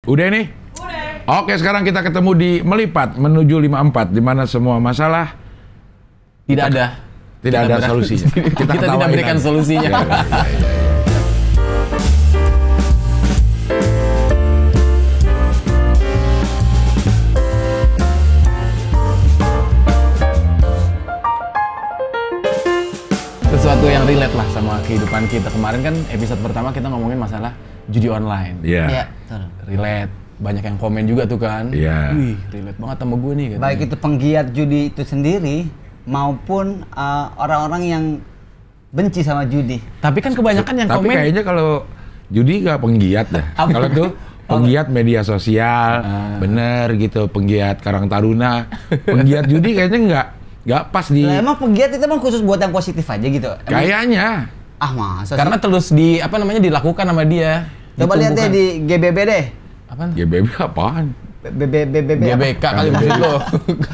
Udah nih? Udah. Oke, sekarang kita ketemu di Melipat menuju 54 di mana semua masalah tidak ada solusinya. Kita tidak berikan solusinya. Ya. Sesuatu yang relate lah sama kehidupan kita. Kemarin kan episode pertama kita ngomongin masalah judi online. Iya. Iya, Relate. Banyak yang komen juga tuh kan. Iya. Wih, relate banget sama gue nih. Katanya. Baik itu penggiat judi itu sendiri maupun orang-orang yang benci sama judi. Tapi kan kebanyakan yang Tapi komen. kayaknya kalau judi nggak penggiat dah. Kalau tuh penggiat media sosial, bener gitu. Penggiat Karang Taruna, penggiat judi kayaknya nggak pas di. Nah, emang penggiat itu emang khusus buat yang positif aja gitu? Kayaknya. Masa Karena sih? terus dilakukan sama dia. Coba lihat deh di GBB deh. Apa? GBB apaan? GBK kali maksud lo.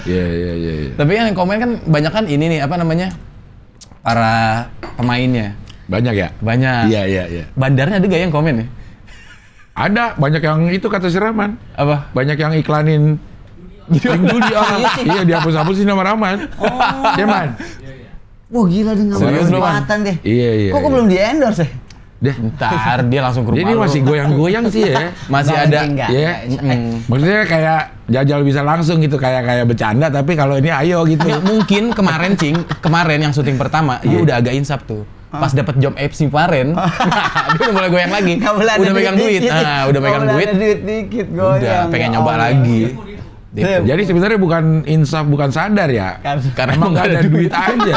Iya. Tapi kan yang komen kan banyak kan ini nih apa namanya? Para pemainnya. Banyak ya? Banyak. Iya. Bandarnya ada gak yang komen nih? Ada, banyak yang itu kata si Rahman. Apa? Banyak yang iklanin link judi. Iya, dihapus-hapusin nama Rahman. Iya, Man. Wah gila dia ngambil Serius lu, Man? kesempatan deh. Iya. Kok belum di endorse ya? Deh. Ntar dia langsung ke rumah Jadi lu. masih goyang-goyang sih ya. Masih ada. Enggak. Iya. Maksudnya kayak jajal bisa langsung gitu, kayak bercanda, tapi kalau ini ayo gitu. Ya, mungkin kemarin yang syuting pertama dia udah agak insaf tuh. Pas dapat job FC kemarin, dia udah mulai goyang lagi. Udah megang duit. Udah megang duit. Ada duit dikit goyang. Udah pengen nyoba Allah. lagi. Jadi sebenarnya bukan insaf, bukan sadar ya. Karena emang nggak ada duit aja.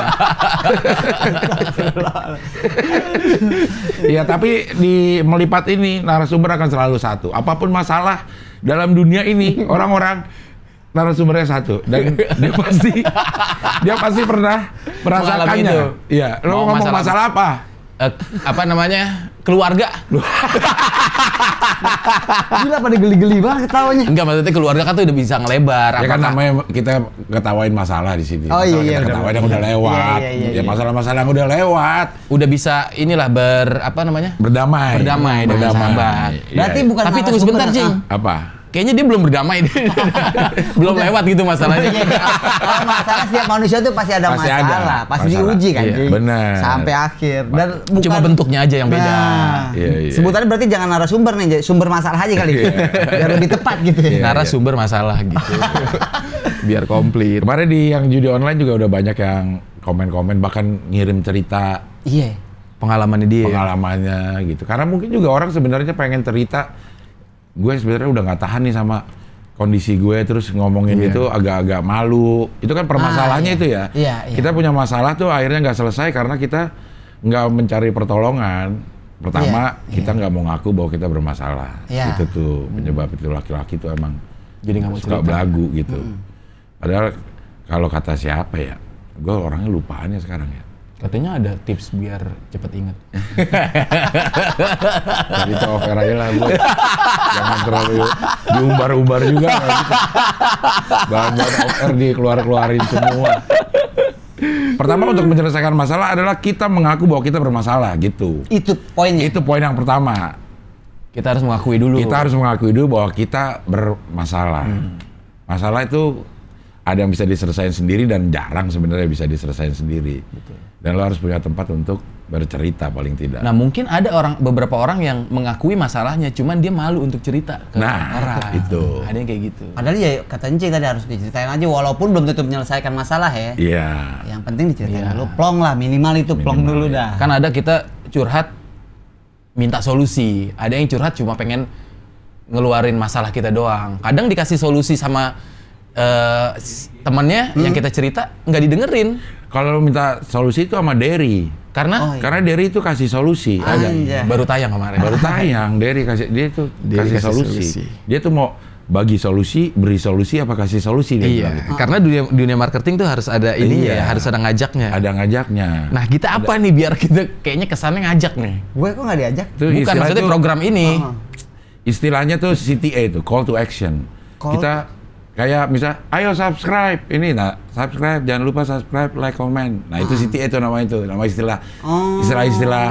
Iya, tapi di Melipat ini narasumber akan selalu satu. Apapun masalah dalam dunia ini, orang-orang narasumbernya satu, dan dia pasti pernah merasakannya. itu. Iya, lo Mau ngomong masalah apa? Apa namanya? Keluarga. Gila pada geli-geli banget ketawanya. Enggak, maksudnya keluarga kan tuh udah bisa ngelebar. Ya kan Apakah- namanya kita ketawain masalah di sini. Oh, Masalah iya, kita ketawain yang udah lewat. Iya. Ya masalah-masalah yang udah lewat. udah bisa inilah berdamai dengan sahabat. Iya. Berarti bukan Tapi tunggu narasumber, sebentar, Cing. Apa? Kayaknya dia belum berdamai. Belum lewat gitu masalahnya. Kalau masalah setiap manusia tuh pasti ada Pasti masalah, ada pasti masalah. diuji kan, Iya, Cing? benar. Sampai akhir. Dan Cuma bentuknya aja yang beda. Nah, Iya. sebutannya berarti jangan narasumber nih, sumber masalah aja kali. Biar lebih tepat gitu. Iya. Narasumber masalah gitu. Biar komplit. Kemarin di yang judi online juga udah banyak yang komen-komen, bahkan ngirim cerita Iya. Pengalamannya dia. pengalamannya gitu. Karena mungkin juga orang sebenarnya pengen cerita, gue sebenarnya udah nggak tahan nih sama kondisi gue, terus ngomongin itu agak-agak malu. Itu kan permasalahannya itu ya. Iya. Kita punya masalah tuh akhirnya nggak selesai karena kita nggak mencari pertolongan. Pertama, kita nggak mau ngaku bahwa kita bermasalah. Iya. Itu tuh penyebab itu, laki-laki tuh emang Jadi nggak mau suka cerita. belagu gitu. Padahal kalau kata siapa ya, gue orangnya lupaannya sekarang ya. Katanya ada tips biar cepet inget. Jadi itu off air aja lah, Bu. Jangan terlalu diumbar-umbar juga. Kayak gitu. Bahan-bahan off air dikeluar-keluarin semua. Pertama, untuk menyelesaikan masalah adalah kita mengaku bahwa kita bermasalah gitu. Itu poinnya. Itu poin yang pertama. Kita harus mengakui dulu. Kita harus mengakui dulu bahwa kita bermasalah. Masalah itu ada yang bisa diselesaikan sendiri dan jarang sebenarnya bisa diselesaikan sendiri. Dan lo harus punya tempat untuk bercerita paling tidak. Nah, mungkin ada beberapa orang yang mengakui masalahnya, cuman dia malu untuk cerita ke orang. itu. Ada yang kayak gitu. Padahal ya kata Encing tadi harus diceritain aja walaupun belum tentu menyelesaikan masalah ya. Iya. Yang penting diceritain Iya. dulu, plong lah minimal itu plong Minimal, dulu ya. dah. Kan ada kita curhat minta solusi, ada yang curhat cuma pengen ngeluarin masalah kita doang. Kadang dikasih solusi sama temennya yang kita cerita nggak didengerin Kalau lo minta solusi itu sama Derry. karena Oh, iya. Karena Derry itu kasih solusi. Anjay. baru tayang kemarin. Baru tayang, Derry kasih Derry kasih solusi. solusi. Dia tuh mau bagi solusi, beri solusi, apa kasih solusi dia Iya, bilang gitu. karena dunia marketing tuh harus ada ini Iya. ya, harus ada ngajaknya. Ada ngajaknya. Nah, kita apa nih biar kita kayaknya kesannya ngajak nih? Gue kok nggak diajak? Itu Bukan istilah maksudnya itu- program ini. Oh. Istilahnya tuh CTA itu, call to action. Call- Kita Kayak misal, ayo subscribe ini, subscribe, jangan lupa subscribe, like, comment. Nah itu CTA itu nama istilah, istilah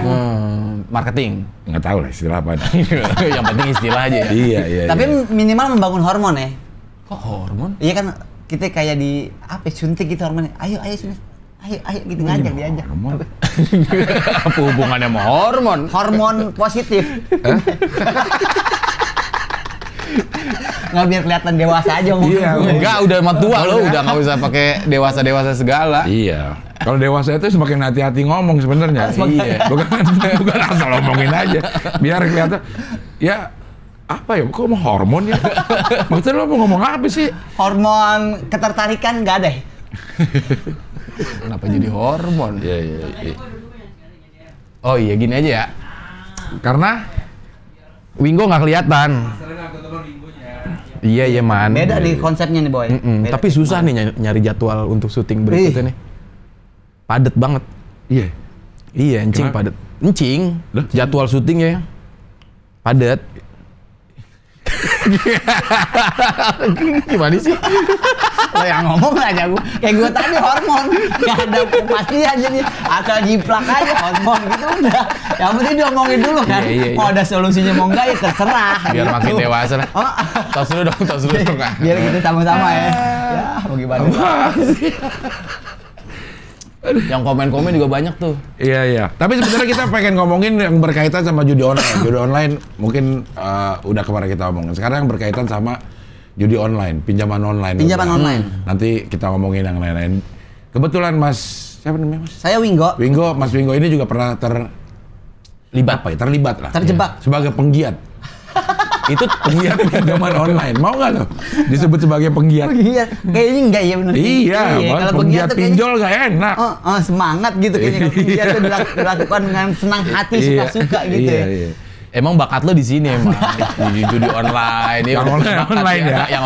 marketing. Nggak tahu lah istilah apa. Yang penting istilah aja ya. Iya. Tapi minimal membangun hormon ya. Kok hormon? Iya kan kita kayak di suntik gitu hormonnya. Ayo suntik. Ayo gitu ngajak diajak. Hormon. Apa hubungannya sama hormon? Hormon positif. Nggak biar kelihatan dewasa aja ngomong. Iya, enggak udah mah tua lo, udah nggak usah pakai dewasa segala. Iya. Kalau dewasa itu semakin hati-hati ngomong sebenarnya. Iya. Bukan asal ngomongin aja. Biar kelihatan. Ya apa ya? Kok mau hormon ya? Maksudnya lo mau ngomong apa sih? Hormon ketertarikan nggak ada. Kenapa jadi hormon? Iya. Oh iya gini aja ya. Karena Wingo nggak kelihatan. Iya man. Beda di konsepnya nih boy. Tapi susah nih nyari jadwal untuk syuting berikutnya nih. Padet banget. iya. Iya, encing Kenapa? padet. Encing. Jadwal syutingnya padet. Gimana sih? Lo yang ngomong aja gue. Kayak gue tadi hormon. Gak ada kepastian jadi asal jiplak aja hormon gitu udah. Yang penting diomongin dulu kan. Iya. Mau ada solusinya mau enggak ya terserah. Biar gitu. makin dewasa lah. Tos dulu dong. Biar kita sama-sama ya. Ya, mau gimana? Yang komen-komen juga banyak tuh. Iya. Tapi sebenarnya kita pengen ngomongin yang berkaitan sama judi online. Judi online mungkin udah kemarin kita omongin. Sekarang yang berkaitan sama judi online, pinjaman online. Pinjaman online. Nanti kita ngomongin yang lain-lain. Kebetulan Mas, siapa namanya Mas? Saya Wingo. Mas Wingo ini juga pernah terlibat lah. Terjebak. Ya, sebagai penggiat. Itu penggiat pinjaman online. Mau nggak lo disebut sebagai penggiat? Iya, kayaknya enggak ya benar. Iya, kalau penggiat tuh pinjol nggak enak. Semangat gitu kayaknya kalau penggiat tuh dilakukan dengan senang hati, suka-suka gitu ya. Iya. Emang bakat lo di sini emang di judi online. Yang online ya. Yang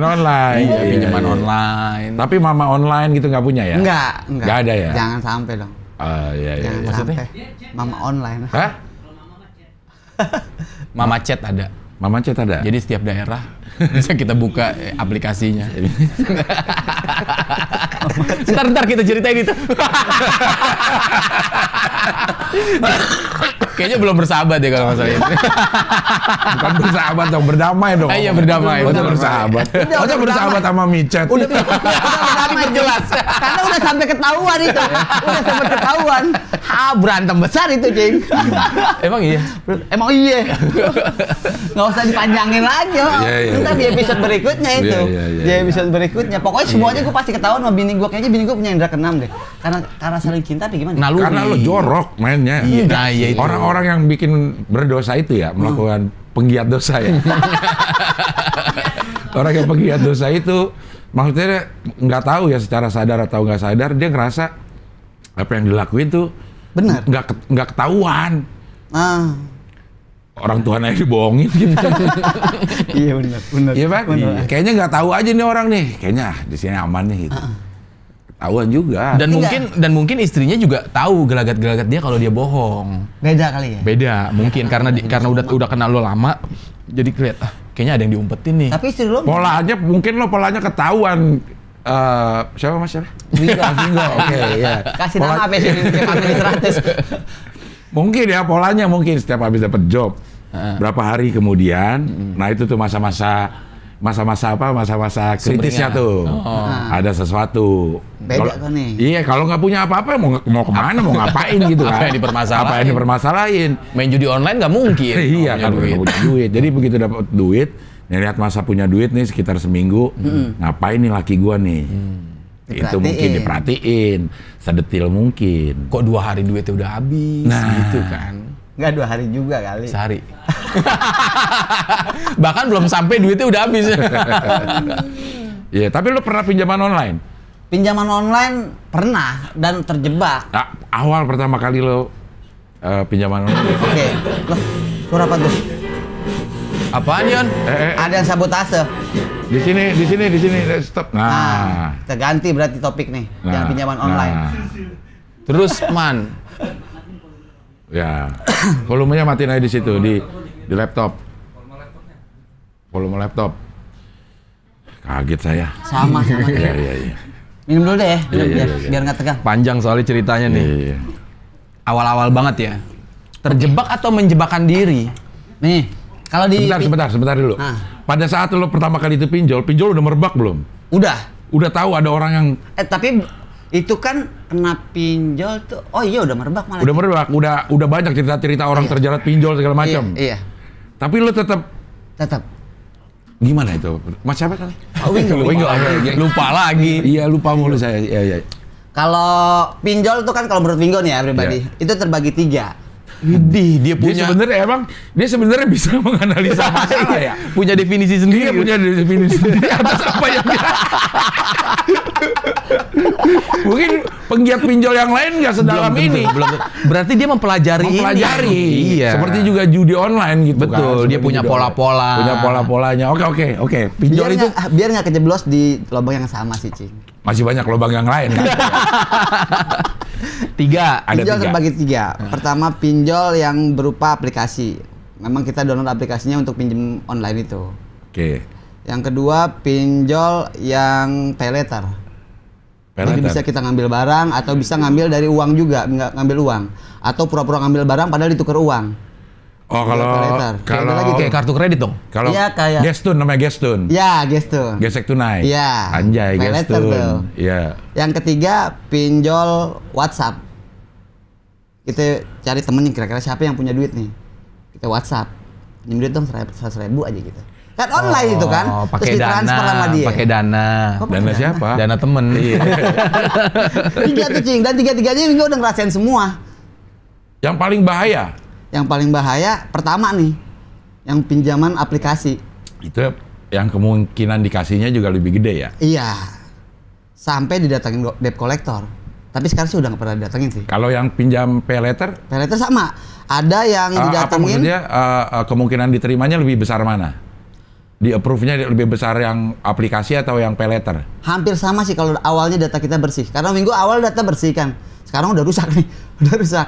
online. Iya, pinjaman online. Tapi mama online gitu nggak punya ya? Enggak. Nggak ada ya? Jangan sampai dong. Iya. Jangan Maksudnya? sampai. Mama online. Hah? Mama chat ada. Mama chat ada? Jadi setiap daerah bisa kita buka aplikasinya. Ntar kita ceritain itu. Kayaknya belum bersahabat ya kalau masalah ini. Bukan bersahabat dong, berdamai dong. Iya berdamai. Udah bersahabat. Udah bersahabat sama micet. Udah berdamai jelas. Karena udah sampai ketahuan itu. Udah sampai ketahuan. Berantem besar itu, Cing. Emang iya? Emang iya. Nggak usah dipanjangin lagi. Iya. Ntar di episode berikutnya itu. Iya. Di episode berikutnya. Pokoknya semuanya gue pasti ketahuan sama bini gue. Kayaknya bini gue punya indra keenam deh. Karena saling cinta apa gimana? Naluri. Karena lo jorok mainnya. Iya. Nah, iya itu. Orang-orang yang bikin berdosa itu ya, melakukan penggiat dosa ya. Orang yang penggiat dosa itu, maksudnya nggak tahu ya secara sadar atau nggak sadar, dia ngerasa apa yang dilakuin tuh Benar. nggak ketahuan. Orang tuanya dibohongin gitu. Iya benar. Iya Pak. Kayaknya nggak tahu aja nih orang nih. Kayaknya di sini aman nih gitu. Ketahuan juga. Dan mungkin istrinya juga tahu gelagat-gelagat dia kalau dia bohong. Beda kali ya. Beda mungkin karena udah kenal lo lama. Jadi kayaknya ada yang diumpetin nih. Tapi istri lo Polanya ketahuan. Siapa Mas? Wingo. Oke, ya. Kasih nama apa sih family 100. Mungkin ya polanya setiap habis dapat job. Berapa hari kemudian, nah itu tuh masa-masa kritisnya tuh. Ada sesuatu. Beda kan nih. Iya, kalau nggak punya apa-apa mau kemana, mau ngapain gitu kan. Apa yang dipermasalahin? Main judi online nggak mungkin. Iya, kan nggak punya duit. Jadi begitu dapat duit, lihat masa punya duit nih sekitar seminggu, ngapain nih laki gua nih? Itu mungkin diperhatiin, sedetil mungkin. Kok 2 hari duitnya udah habis gitu kan. Nggak 2 hari juga kali. Sehari. Bahkan belum sampai duitnya udah habis. Iya, tapi lu pernah pinjaman online? Pinjaman online pernah dan terjebak. Nah, awal pertama kali lo pinjaman online. Oke. Loh, suara apa tuh? Apaan, Yon? Ada yang sabotase. Di sini, stop. Nah, kita ganti berarti topik nih, yang pinjaman online. Terus, Man. Ya, volumenya matiin aja di situ di laptop. Volume laptop. Kaget saya. Sama gitu. Iya. Minum dulu deh ya, Iya. biar nggak tegang. Panjang soalnya ceritanya nih. Iya. Awal-awal banget ya. Terjebak atau menjebakan diri? Nih, kalau di Sebentar dulu. Pada saat lo pertama kali itu pinjol udah merebak belum? Udah tahu ada orang yang tapi itu kan kena pinjol tuh. Oh iya udah merebak malah. udah merebak, udah banyak cerita-cerita orang terjerat pinjol segala macam. Iya. Tapi lo tetap gimana itu? Mas siapa kali? Wingo. Lupa lagi. Iya, lupa mulu saya. Iya. Kalau pinjol tuh kan kalau menurut Wingo nih ya pribadi, itu terbagi 3. Widih, dia Dia sebenarnya bisa menganalisa masalah ya. Punya definisi sendiri. Dia punya definisi sendiri atas apa yang dia. Mungkin penggiat pinjol yang lain nggak sedalam ini. Berarti dia mempelajari. Iya. Seperti juga judi online gitu. Betul, kan. dia punya pola-pola. Punya pola-polanya. Oke. Pinjol itu biar nggak kejeblos di lubang yang sama sih, Cing. masih banyak lubang yang lain kan. 3. Pinjol terbagi 3. Pertama, pinjol yang berupa aplikasi. Memang kita download aplikasinya untuk pinjam online itu. Oke. Yang kedua, pinjol yang pay later. Jadi bisa kita ngambil barang atau bisa ngambil dari uang juga, nggak ngambil uang. Atau pura-pura ngambil barang padahal ditukar uang. Oh, kalau lagi kayak kartu kredit dong. Kalau iya, kayak Gestun namanya Gestun. Ya, Gestun. Gesek tunai. Iya. Anjay, pay later Gestun. tuh. Iya. Yang ketiga, pinjol WhatsApp. Kita cari temen yang kira-kira siapa yang punya duit nih. Kita WhatsApp. Pinjam duit dong 100.000 aja gitu. Kan online itu kan. Pakai dana, sama dia. pakai dana. Dana siapa? Dana temen. Iya. 3 tuh, Cing. Dan 3-3-nya Minggu udah ngerasain semua. Yang paling bahaya Yang paling bahaya pertama nih, yang pinjaman aplikasi. itu yang kemungkinan dikasihnya juga lebih gede ya. Iya. Sampai didatangin debt collector. Tapi sekarang sih udah nggak pernah didatengin sih. Kalau yang pinjam pay letter, Pay later sama. Ada yang apa didatengin. maksudnya kemungkinan diterimanya lebih besar mana? Di approve-nya lebih besar yang aplikasi atau yang pay letter? Hampir sama sih kalau awalnya data kita bersih. Karena minggu awal data bersih kan. Sekarang udah rusak nih. Udah rusak.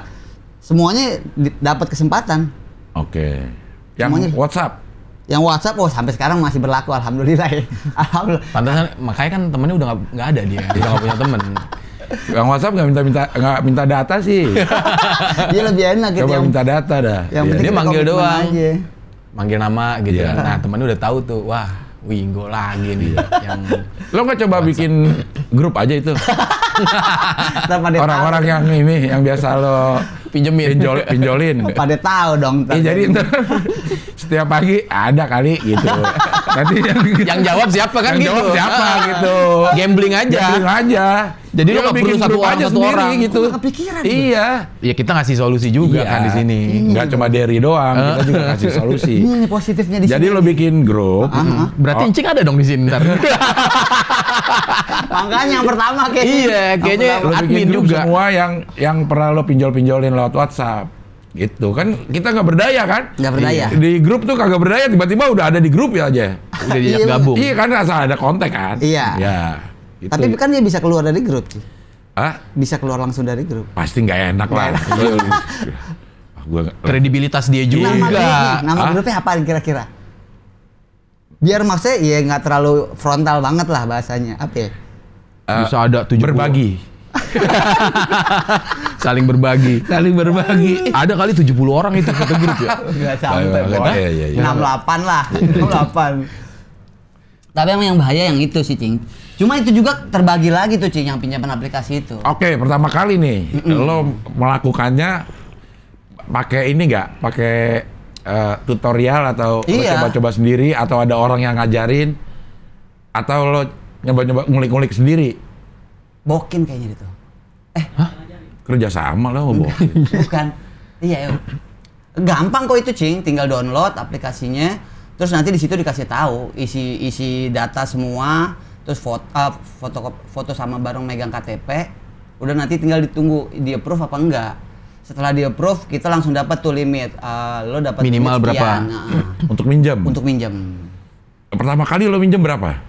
Semuanya dapat kesempatan. Oke. Yang Semuanya. WhatsApp? Yang WhatsApp, sampai sekarang masih berlaku. Alhamdulillah ya. Alhamdulillah. Pantesan, makanya kan temennya udah nggak ada dia. Udah nggak punya temen. Yang WhatsApp nggak minta data sih. Dia lebih enak gitu. Coba minta data dah. Yang Iya. penting Dia kita manggil komitmen doang. aja. Manggil nama gitu Iya. kan. Nah temennya udah tahu tuh, wah Wingo lagi nih. Yang Lo nggak coba bikin grup aja itu? Pada Orang-orang yang ini, yang biasa lo pinjolin. Pada tahu dong. Jadi ntar setiap pagi ada kali gitu. Nanti yang jawab siapa kan yang gitu. jawab siapa gitu. Gambling aja. Gambling aja. Jadi lo Ya, nggak bikin perlu satu grup orang, aja satu sendiri orang. gitu. Nggak kepikiran. Iya. Ya kita ngasih solusi juga Iya. kan di sini. Nggak cuma Derry doang, kita juga kasih solusi. Ini positifnya di Jadi sini. lo bikin grup. Berarti Incing ada dong di sini ntar. Makanya yang pertama kayaknya. Iya, kayaknya Lo bikin admin grup juga. semua yang pernah lo pinjolin lewat WhatsApp. Gitu kan kita nggak berdaya kan? Nggak berdaya. Di grup tuh kagak berdaya, tiba-tiba udah ada di grup ya aja. Udah diajak gabung. Iya kan asal ada kontak kan? Iya. Ya. Gitu. Tapi kan dia bisa keluar dari grup sih. ah Bisa keluar langsung dari grup. pasti nggak enak lah. Gua Kredibilitas dia juga. Nama grupnya apa kira-kira? Biar maksudnya ya nggak terlalu frontal banget lah bahasanya. Apa ya? Bisa ada 70. berbagi. Saling berbagi. Ada kali 70 orang itu satu grup ya. Nggak sampai, Iya, Bos. iya, iya. 68 lah. 68. Tapi emang yang bahaya yang itu sih, Cing. Cuma itu juga terbagi lagi tuh, Cing, yang pinjaman aplikasi itu. Oke, pertama kali nih lo melakukannya pakai ini nggak? Pakai tutorial atau lo Iya. coba-coba sendiri atau ada orang yang ngajarin atau lo nyoba-nyoba ngulik-ngulik sendiri? Bokin kayaknya itu. Kerja sama lo mau bohong. Bukan. Iya, yuk. Gampang kok itu, Cing. Tinggal download aplikasinya, terus nanti di situ dikasih tahu isi data semua, terus foto sama bareng megang KTP. Udah nanti tinggal ditunggu di approve apa enggak. Setelah di approve, kita langsung dapat tuh limit. Lo dapat Minimal limit berapa? sekian. Nah, Untuk minjam. untuk minjam. Pertama kali lo minjem berapa?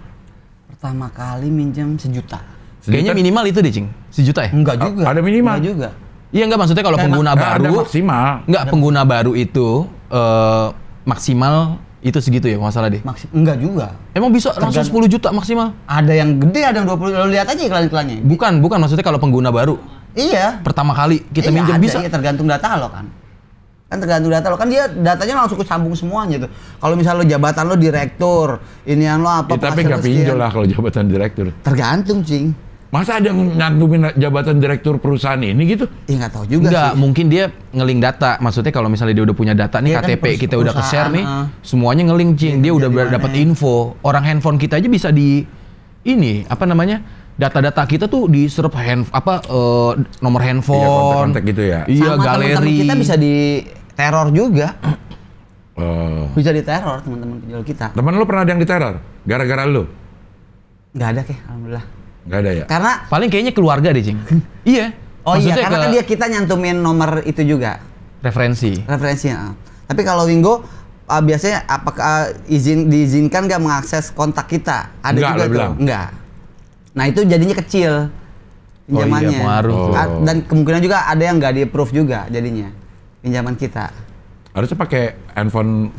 Pertama kali minjam 1 juta. Kayaknya minimal itu deh, Cing. 1 juta ya? Enggak juga. Ada minimal? Enggak juga. Iya enggak, maksudnya kalau pengguna Ada baru. maksimal. Enggak, pengguna baru itu maksimal Itu segitu ya masalah deh. Enggak juga. Emang bisa langsung 10 juta maksimal? Ada yang gede, ada yang 20. Lo lihat aja iklan-iklannya. Bukan maksudnya kalau pengguna baru. Iya. Pertama kali kita Iya, minjem ada, bisa. Iya, tergantung data lo kan. Kan tergantung data lo. Kan dia datanya langsung kesambung semuanya tuh. Kalau misalnya lo jabatan lo direktur, inian lo apa. Ya, tapi nggak pinjol lah kalau jabatan direktur. Tergantung, Cing. Masa ada yang nyantumin jabatan direktur perusahaan ini gitu? Iya nggak tahu juga Enggak, sih. mungkin dia ngeling data. Maksudnya kalau misalnya dia udah punya data nih, Iya kan, KTP kita udah ke-share nih, perusahaan, semuanya ngeling, Cing. Dia udah jadi dapat mana? info. Orang handphone kita aja bisa ini, apa namanya? Data-data kita tuh diserap nomor handphone. Iya, kontak-kontak gitu ya. Iya, Sama galeri. teman-teman kita bisa di teror juga. Oh. Bisa diteror teman-teman penjual kita. Temen lu pernah ada yang diteror? Gara-gara lu? Nggak ada kek, alhamdulillah. Nggak ada ya? Karena Paling kayaknya keluarga deh, Cing. Iya. oh iya, Maksudnya karena kan kita nyantumin nomor itu juga referensi. referensinya. Tapi kalau Wingo biasanya apakah diizinkan nggak mengakses kontak kita? Ada Nggak, juga lo tuh. bilang. Enggak. Nah itu jadinya kecil pinjamannya. iya, pengaruh tuh. Dan kemungkinan juga ada yang nggak di-approve juga jadinya pinjaman kita. Harusnya pakai handphone.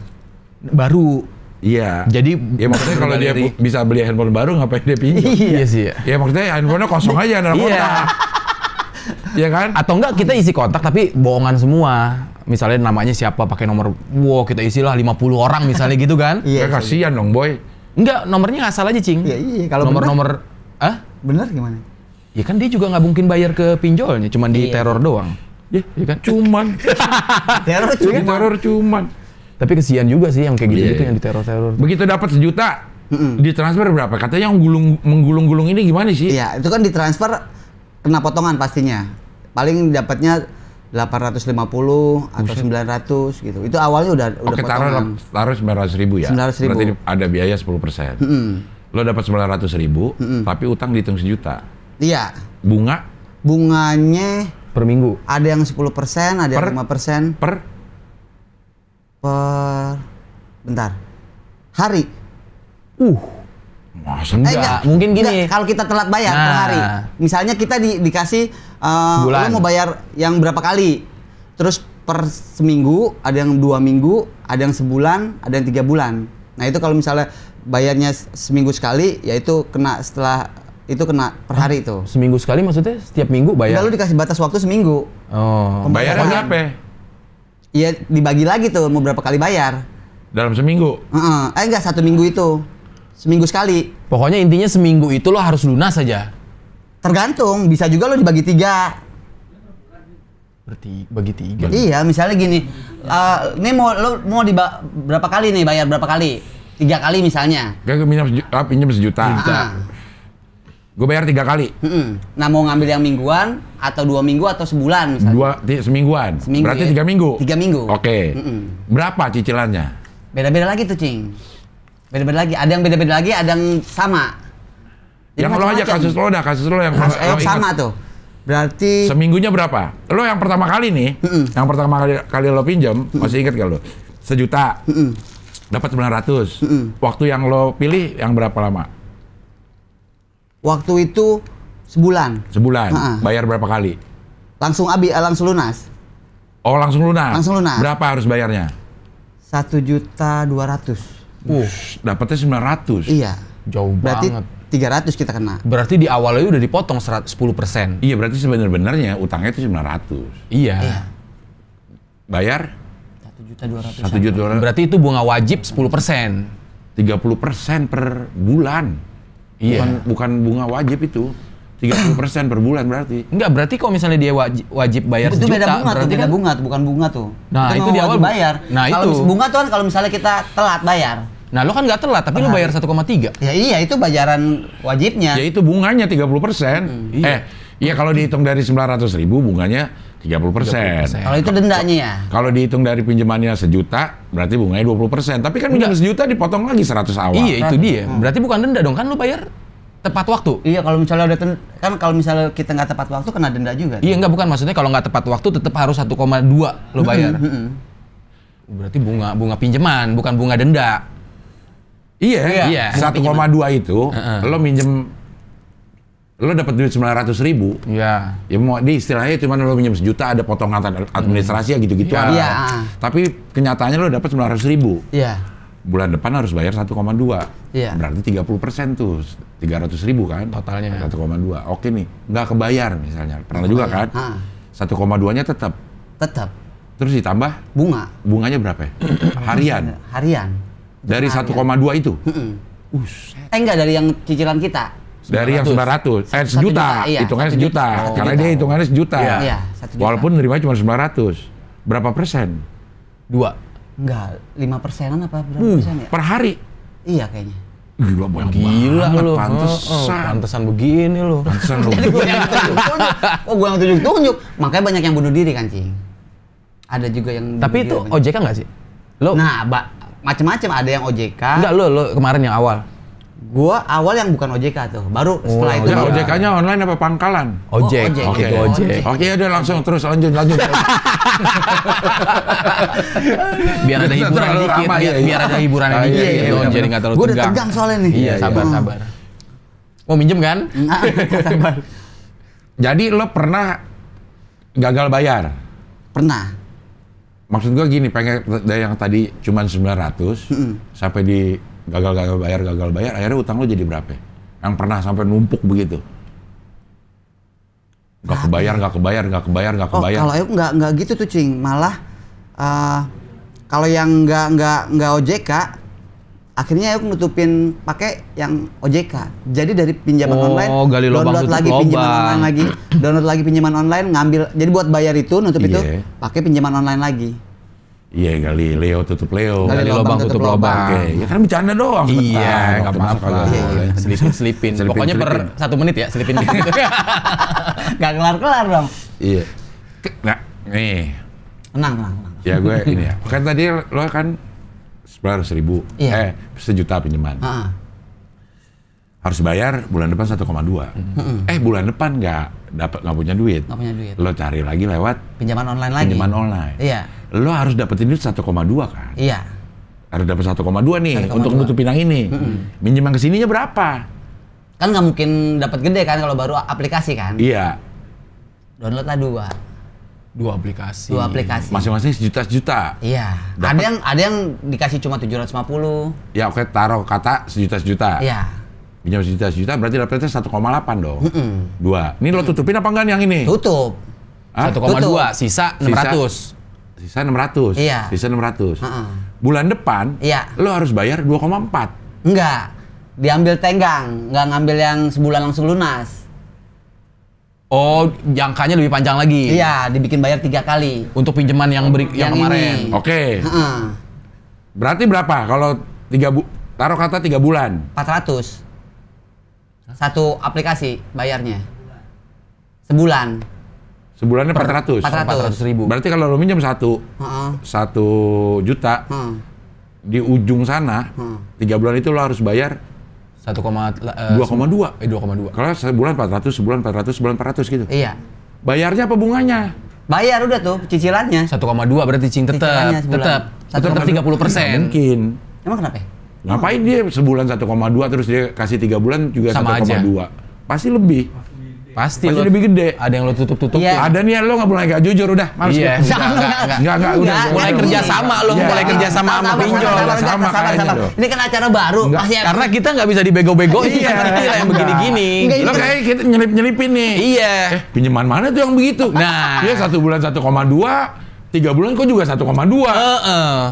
Baru. Iya. Jadi Ya maksudnya kalau dia galeri. bisa beli handphone baru ngapain dia pinjam? Iya sih. Ya maksudnya handphonenya kosong aja dalam Iya. kontak. Iya kan? Atau enggak kita isi kontak tapi bohongan semua. Misalnya namanya siapa pakai nomor, kita isilah 50 orang misalnya gitu kan. Iya. Ya, kasihan dong boy. Enggak, nomornya ngasal aja, Cing. Iya, kalau nomor-nomor Bener gimana? Ya kan dia juga nggak mungkin bayar ke pinjolnya, cuman di Iya. teror doang. Iya kan? Cuman. Teror Di teror cuman. Tapi kesian juga sih yang kayak gitu-gitu Iya. yang di teror-teror. Begitu dapat 1 juta, ditransfer berapa? Katanya yang menggulung-gulung ini gimana sih? Iya, itu kan ditransfer kena potongan pastinya. Paling dapatnya 850 atau 900 gitu. Itu awalnya udah Oke, potongan. taruh 900.000 ya. 900.000. Berarti ada biaya 10%. Lo dapat 900.000, tapi utang dihitung 1 juta. Iya. Bunga Bunganya Per minggu. ada yang 10%, ada yang 5% per bentar. Hari. masa Enggak, mungkin gini. Kalau kita telat bayar per Nah. hari. Misalnya kita dikasih lo mau bayar yang berapa kali. Terus per seminggu, ada yang 2 minggu, ada yang sebulan, ada yang 3 bulan. Nah, itu kalau misalnya bayarnya seminggu sekali, ya itu kena setelah itu kena per hari itu. Seminggu sekali maksudnya setiap minggu bayar? Lalu dikasih batas waktu seminggu. Oh. bayarnya Pokoknya- berapa? Ya dibagi lagi tuh mau berapa kali bayar. Dalam seminggu? Enggak 1 minggu itu. Seminggu sekali. Pokoknya intinya seminggu itu lo harus lunas aja. Tergantung, bisa juga lo dibagi 3. Berarti bagi 3. Iya, misalnya gini. Ini lo mau berapa kali nih bayar berapa kali? 3 kali misalnya. Kayak pinjam 1 juta. Gue bayar 3 kali. Nah, mau ngambil yang mingguan atau 2 minggu atau sebulan misalnya. Semingguan. Seminggu, Berarti ya? 3 minggu. 3 minggu. Oke. Berapa cicilannya? Beda-beda lagi tuh, Cing. Beda-beda lagi. Ada yang beda-beda lagi, ada yang sama. Jadi Yang lo aja macam-macam. kasus lo yang Yang lo sama ingat. tuh. Berarti Seminggunya berapa? Lo yang pertama kali nih, yang pertama kali lo pinjam, masih ingat gak lo? 1 juta. Dapat 900. Waktu yang lo pilih yang berapa lama? waktu itu sebulan. Sebulan. Ha-ha. Bayar berapa kali? Langsung lunas. Oh, langsung lunas. Langsung lunas. Berapa harus bayarnya? 1.200.000. Dapatnya 900. Iya. Jauh Berarti banget. 300 kita kena. Berarti di awalnya udah dipotong 10%. Iya, berarti sebenarnya utangnya itu 900. Iya. Bayar 1.200.000. 1 juta. Berarti itu bunga wajib 10%. 30% per bulan. Iya. Bukan bunga wajib itu. 30% per bulan berarti. Enggak, berarti kalau misalnya dia wajib bayar Itu sejuta, beda bunga tuh, berarti beda kan bunga tuh, bukan bunga tuh. Nah, itu memang di awal wajib bayar. Nah, kalau itu. bunga tuh kan kalau misalnya kita telat bayar. Nah, lo kan nggak telat, tapi lo bayar 1,3. Ya iya, itu bayaran wajibnya. Ya itu bunganya 30%. Iya kalau dihitung dari 900.000 bunganya 30%. Kalau itu dendanya ya. Kalau dihitung dari pinjamannya 1 juta, berarti bunganya 20%. Tapi kan pinjam 1 juta dipotong lagi 100 awal. Iya, itu dia. Berarti bukan denda dong, kan lo bayar tepat waktu. Iya, kalau misalnya kan kalau misalnya kita nggak tepat waktu kena denda juga. Iya, enggak, bukan, maksudnya kalau nggak tepat waktu tetap harus 1,2 lo bayar. Berarti bunga pinjaman, bukan bunga denda. Iya, Iya. 1,2 itu lo minjem, lo dapat duit 900.000. Iya. Ya mau di istilahnya cuma lo minjem 1 juta ada potongan administrasi ya gitu-gitu. Iya. Iya. Tapi kenyataannya lo dapat 900.000. Iya. bulan depan harus bayar 1,2. Iya. Berarti 30% tuh, 300.000 kan? Totalnya. 1,2. Oke nih, nggak kebayar misalnya. Pernah juga kan? 1,2-nya tetap. Tetap. Terus ditambah bunganya berapa ya? Harian. Dari 1,2 itu? Enggak, dari yang cicilan kita. Dari yang 900, sejuta, iya, hitungannya 1 juta. sejuta. Karena dia hitungannya sejuta. Iya, 1 juta. Walaupun nerimanya cuma 900. Berapa persen? 2. Enggak, 5%-an apa berapa persen ya? Per hari? Iya kayaknya. Gila, banyak Gila banget. lu. Pantesan. Begini lu. Pantesan lu. Jadi gue yang tunjuk-tunjuk. Oh, gue yang tunjuk-tunjuk. Makanya banyak yang bunuh diri kan, Cing. Ada juga yang Tapi itu OJK nggak sih? Lo? Nah, macem-macem, ada yang OJK. Enggak, lo kemarin yang awal. Gua awal yang bukan OJK tuh. Baru setelah itu. Ya, OJK-nya online apa pangkalan? Ojek. ojek. Oke, Gitu, ojek. Oke, udah langsung terus lanjut. Biar ada hiburan Terlalu dikit, ramai, biar ada hiburan dikit iya, gitu, iya. jadi nggak terlalu Gue udah tegang. tegang soalnya nih. Iya, sabar. Mau minjem kan? Sabar. Jadi lo pernah gagal bayar? Pernah. Maksud gua gini, pengen dari yang tadi cuma 900 sampai di gagal bayar, akhirnya utang lo jadi berapa? Yang pernah sampai numpuk begitu? Gak kebayar. Oh, kalau aku nggak gitu tuh, Cing. Malah kalau yang nggak OJK, akhirnya aku nutupin pakai yang OJK. Jadi dari pinjaman online, gali lubang, download lagi lubang. pinjaman online lagi, download lagi pinjaman online, ngambil. Jadi buat bayar itu, nutup itu, pakai pinjaman online lagi. Iya, gali Leo tutup Leo. Gali lubang, tutup lubang. Oke, ya kan bercanda doang. Iya, nggak sebentar. apa-apa. Selipin. Pokoknya per 1 menit ya, selipin gitu. Gak kelar-kelar dong. Iya. Nah, nih. Tenang. Ya gue ini ya. Kan tadi lo kan 900.000. Iya. Sejuta pinjaman. Harus bayar bulan depan 1,2. Bulan depan nggak punya duit. Nggak punya duit. Lo cari lagi lewat Pinjaman online lagi. pinjaman online. Iya. Lo harus dapetin duit 1,2 kan? Iya. Harus dapat 1,2 nih 1,2. untuk nutupin yang ini. Minjeman kesininya berapa? Kan nggak mungkin dapat gede kan kalau baru aplikasi kan? Iya. Download lah 2. 2 aplikasi. Masing-masing sejuta. Iya. Ada yang dikasih cuma 750. Ya oke, taruh kata sejuta. Iya. Pinjam sejuta berarti dapetnya 1,8 dong. 2. Ini lo tutupin apa enggak nih yang ini? Tutup. 1,2, sisa 600. Sisa 600. Iya. Sisa 600. Bulan depan, Iya. lo harus bayar 2,4. Enggak. Diambil tenggang, nggak ngambil yang sebulan langsung lunas. Oh, jangkanya lebih panjang lagi. Iya, dibikin bayar 3 kali. Untuk pinjaman yang Yang kemarin. ini. Oke. Berarti berapa kalau taruh kata 3 bulan? 400. Satu aplikasi bayarnya. Sebulan. Sebulannya 400. 400.000. Berarti kalau lo minjam 1 juta, di ujung sana 3 bulan itu lo harus bayar 2,2. 2,2. Kalau sebulan 400, sebulan 400 gitu. Iya. Bayarnya apa bunganya? Bayar udah tuh cicilannya. 1,2 berarti Cing Cicilannya sebulan. tetap 30%. Mungkin. Emang kenapa? Ngapain dia sebulan 1,2 terus dia kasih 3 bulan juga Sama 1,2? Pasti lebih. Pasti lebih gede. Ada yang lo tutup-tutup. Iya. Ada nih lo nggak boleh gak jujur udah. Males Iya. gua. Enggak. Udah. Mulai kerja sama lo, Iya. mulai kerja sama pinjol. Sama kayaknya lo. Ini kan acara baru. Enggak. Masih Karena kita nggak bisa dibego-begoin. Iya, Ngerti lah yang begini-gini. Enggak, Lo kayak kita nyelip-nyelipin nih. Iya. Pinjaman mana tuh yang begitu? Nah. Dia 1 bulan 1,2, 3 bulan kok juga 1,2.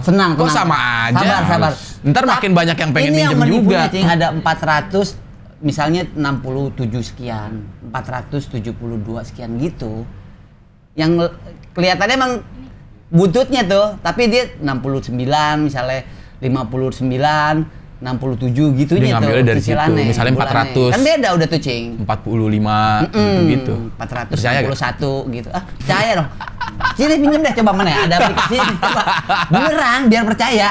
Senang, Kok tenang. sama aja. Sabar. Ntar makin banyak yang pengen ini minjem yang juga. Cing, ada 400, misalnya 67 sekian, 472 sekian gitu. Yang kelihatannya emang bututnya tuh, tapi dia 69 misalnya 59, 67 gitunya Dia ngambilnya tuh dari situ, cicilannya, misalnya bulannya. 400. Kan beda udah tuh, Cing. 45 gitu. 461 gitu. Percaya dong. Sini pinjem deh, coba mana ya? Ada aplikasi ini, coba. Beneran, biar percaya.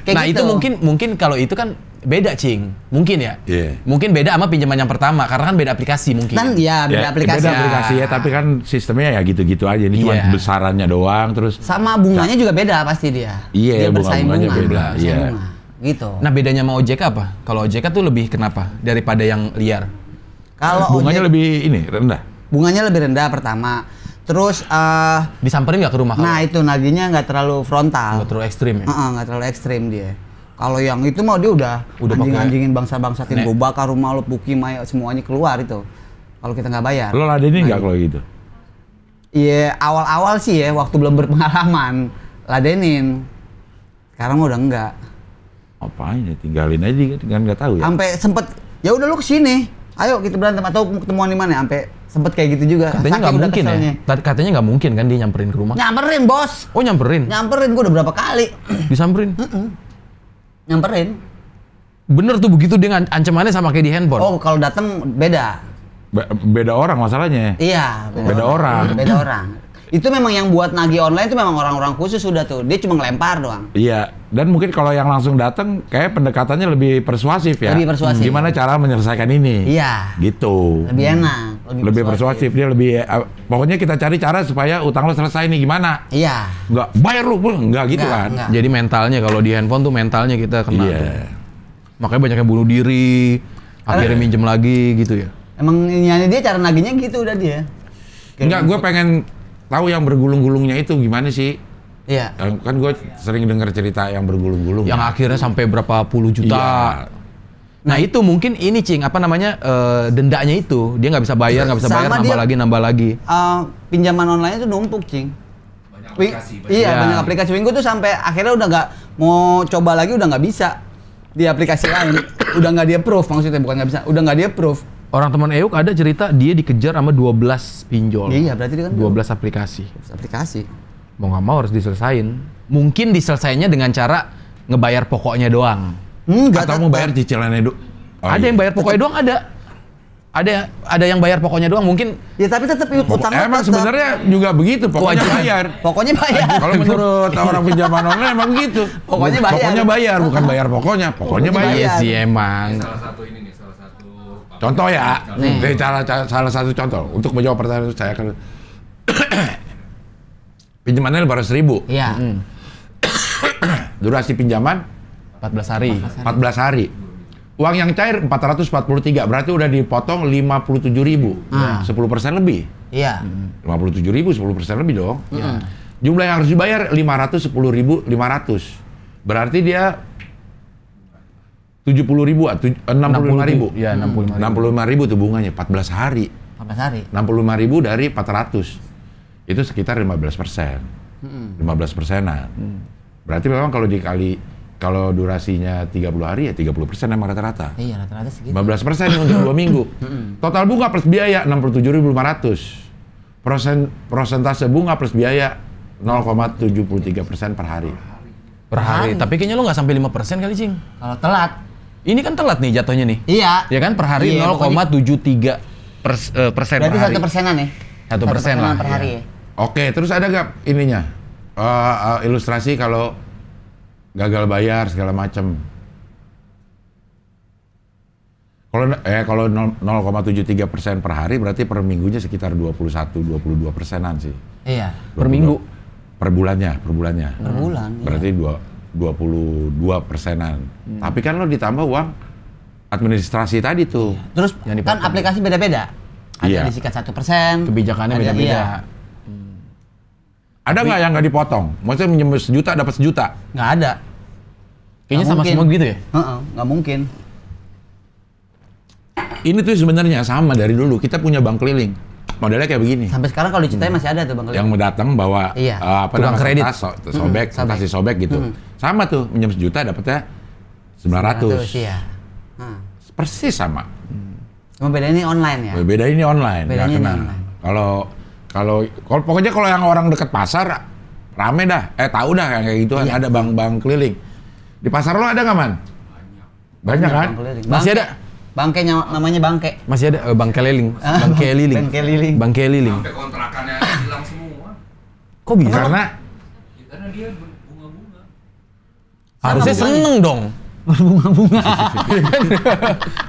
Kayak Nah, gitu. itu mungkin kalau itu kan beda, Cing. Mungkin ya. Iya. Mungkin beda sama pinjaman yang pertama karena kan beda aplikasi mungkin. Kan ya beda aplikasi. Beda aplikasi ya, tapi kan sistemnya ya gitu-gitu aja. Ini cuma Iya. besarannya doang terus. Sama bunganya juga beda pasti dia. Iya, Dia bersaing bunganya bunga, beda, bersaing iya. bunga. Gitu. Nah, bedanya sama OJK apa? Kalau OJK tuh lebih kenapa daripada yang liar? Kalau Bunganya ojek, lebih ini rendah. bunganya lebih rendah pertama. Terus Disamperin nggak ke rumah? nah itu nagihnya nggak terlalu frontal. Nggak terlalu ekstrim ya? Nggak terlalu ekstrim dia. Kalau yang itu mah dia udah anjing-anjingin bangsa-bangsatin, gue bakar rumah lo, Puki, Maya, semuanya keluar itu. Kalau kita nggak bayar. Lo ladenin nggak kalau gitu? Iya, awal-awal sih ya, waktu belum berpengalaman, ladenin. Sekarang mah udah enggak. Apain ya, tinggalin aja kan nggak tahu ya. Sampai sempet, ya udah lu kesini, ayo kita berantem atau ketemuan di mana? Sampai sempet kayak gitu juga. Katanya nggak mungkin ya. Katanya nggak mungkin kan dia nyamperin ke rumah. Nyamperin bos. Oh nyamperin? Nyamperin, gue udah berapa kali. Disamperin? Nyamperin. Bener tuh begitu dia ancamannya sama kayak di handphone. Oh kalau datang beda. Beda orang masalahnya. Iya. Beda orang. Beda orang. Itu memang yang buat nagih online itu memang orang-orang khusus sudah tuh. Dia cuma ngelempar doang. Iya, dan mungkin kalau yang langsung datang kayak pendekatannya lebih persuasif ya. Lebih persuasif. Gimana cara menyelesaikan ini? Iya. Gitu. Lebih enak. Lebih persuasif, dia lebih pokoknya kita cari cara supaya utang lo selesai nih gimana? Iya. Enggak bayar lu, enggak gitu kan. Enggak. Jadi mentalnya kalau di handphone tuh mentalnya kita kena. Iya. Tuh. Makanya banyak yang bunuh diri, akhirnya minjem lagi gitu ya. Emang nyanyi dia cara nagihnya gitu udah dia. Enggak, gue pengen tahu yang bergulung-gulungnya itu gimana sih? Iya. Kan gue sering dengar cerita yang bergulung-gulung. Yang akhirnya sampai berapa puluh juta. Iya. Nah itu mungkin ini Cing, apa namanya, dendanya itu. Dia nggak bisa bayar, nambah lagi. Pinjaman online itu numpuk, Cing. Banyak aplikasi. Iya, banyak aplikasi. Wingko tuh sampai akhirnya udah nggak mau coba lagi, udah nggak bisa. Di aplikasi lain. Udah nggak dia approve, maksudnya bukan nggak bisa. Udah nggak dia approve. Orang teman Euk ada cerita dia dikejar sama 12 pinjol. Iya, berarti dia kan 12 aplikasi. Aplikasi. Mau nggak mau harus diselesain. Mungkin diselesainya dengan cara ngebayar pokoknya doang. Enggak, atau mau bayar cicilannya dulu. Ada yang bayar pokoknya doang ada. Ada yang bayar pokoknya doang mungkin. Ya tapi tetap utang. Emang sebenarnya juga begitu, pokoknya bayar. Pokoknya bayar. Kalau menurut orang pinjaman online emang gitu. Pokoknya bayar. Pokoknya bayar, bukan bayar pokoknya. Pokoknya bayar. Iya sih emang. Salah satu ini nih, salah satu Contoh ya, ini salah satu contoh. Untuk menjawab pertanyaan itu saya akan pinjamannya 500.000. Iya. Durasi pinjaman 14 hari. 14 hari. Uang yang cair 443, berarti udah dipotong 57.000. 10% lebih. Iya. 57.000, 10% lebih dong. Jumlah yang harus dibayar 510.500. Berarti dia 70.000, 65.000. Iya, 65.000. 65.000 tuh bunganya 14 hari. 14 hari. 65.000 dari 400. Itu sekitar 15%. 15%-an. Berarti memang kalau durasinya 30 hari ya 30% emang rata-rata. Iya, rata-rata segitu. 15% untuk 2 minggu. Total bunga plus biaya 67.500. Persentase bunga plus biaya 0,73% per hari. Per hari. Tapi kayaknya lo nggak sampai 5% kali, Cing. Kalau telat. Ini kan telat nih jatuhnya nih. Iya. Ya kan per hari Iya, 0,73% per Berarti hari. 1%-an ya? 1% lah. per hari ya? Oke, terus ada nggak ininya? Ilustrasi kalau gagal bayar segala macam. Kalau 0,73% per hari berarti per minggunya sekitar 21-22%-an sih. Iya. Per minggu. Per bulannya. Per bulan. Berarti 22%-an. Tapi kan lo ditambah uang administrasi tadi tuh. Terus Yang kan dipotong. aplikasi beda-beda. Ada Iya. yang disikat 1%. Kebijakannya ada- beda-beda. iya. Ada nggak yang nggak dipotong? Maksudnya minjem 1 juta dapat 1 juta? Nggak ada. Kayaknya Nggak sama mungkin. semua gitu ya? Nggak mungkin. Ini tuh sebenarnya sama dari dulu. Kita punya bank keliling. Modelnya kayak begini. Sampai sekarang kalau diceritain masih ada tuh Bang Keli. Yang mendatang bawa Iya. Tukang kredit. sobek, kasih sobek gitu. Sama tuh, minjem 1 juta dapatnya 900. Iya. Persis sama. Cuma bedanya ini online ya. Beda ini online, nggak Bedanya ini kena. online. Kalau pokoknya kalau yang orang deket pasar rame dah. Tahu dah yang kayak gituan. Iya. Ada bank keliling. Di pasar lo ada nggak, Man? Banyak kan? Bang keliling. Masih Bangke. ada? Bangke namanya bangke. Masih ada bangke liling. Bangke liling. Bangke liling. Bangke liling. sampai kontrakannya hilang semua. Kok bisa? Karena Ya, karena dia berbunga-bunga. Harusnya Sama seneng dong. Berbunga-bunga.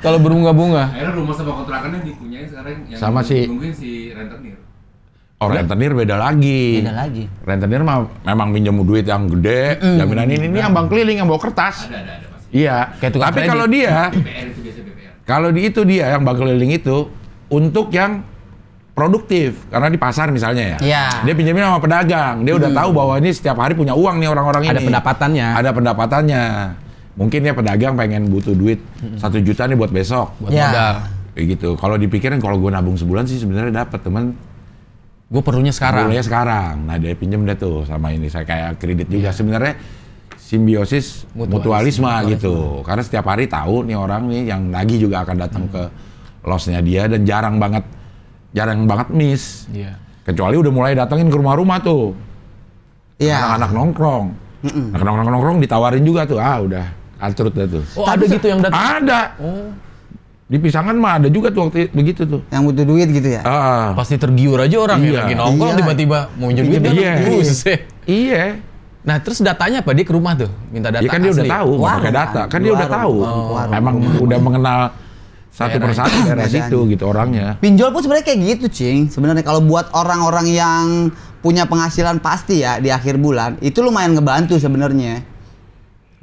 Kalau berbunga-bunga. Akhirnya rumah sama kontrakannya dipunyain sekarang yang Sama si- nungguin si rentenir. rentenir beda lagi. Beda lagi. Rentenir mah memang minjem duit yang gede, jaminan ini yang bank keliling yang bawa kertas. Ada pasti. Iya. Kayak tukang Tapi kredit. kalau dia, BPR itu biasa BPR. kalau di itu dia yang bank keliling itu untuk yang produktif karena di pasar misalnya ya. Iya. Dia pinjemin sama pedagang. Dia udah tahu bahwa ini setiap hari punya uang nih orang-orang ini. Ada pendapatannya. Ada pendapatannya. Mungkin ya pedagang pengen butuh duit 1 juta nih buat besok. Buat Ya. modal. Kayak gitu. Kalau dipikirin kalau gue nabung sebulan sih sebenarnya dapat, teman. Gue perlunya sekarang. Mulainya sekarang. Nah, dia pinjem deh tuh sama ini. Saya kayak kredit juga. Sebenarnya simbiosis mutualisme gitu. Karena setiap hari tahu nih orang nih yang nagih juga akan datang ke lossnya dia dan jarang banget miss. Iya. Kecuali udah mulai datengin ke rumah-rumah tuh. Iya. Anak-anak nongkrong. Anak-anak nongkrong ditawarin juga tuh. Udah ancrut dah tuh. Oh, ada gitu yang datang. Ada. Oh. Di Pisangan mah ada juga tuh waktu begitu tuh. Yang butuh duit gitu ya? Pasti tergiur aja orang Iya. ya lagi nongkrong Iya. tiba-tiba mau minjem duit Iya. buset. Iya. Nah, terus datanya apa? Dia ke rumah tuh minta data Ya kan dia udah asli. tahu, nggak Warung pakai data. kan, Kan di dia udah warung. tahu. Warung. Emang udah mengenal satu Daerah. persatu daerah Daerahnya. situ gitu orangnya. Pinjol pun sebenarnya kayak gitu, Cing. Sebenarnya kalau buat orang-orang yang punya penghasilan pasti ya di akhir bulan, itu lumayan ngebantu sebenarnya.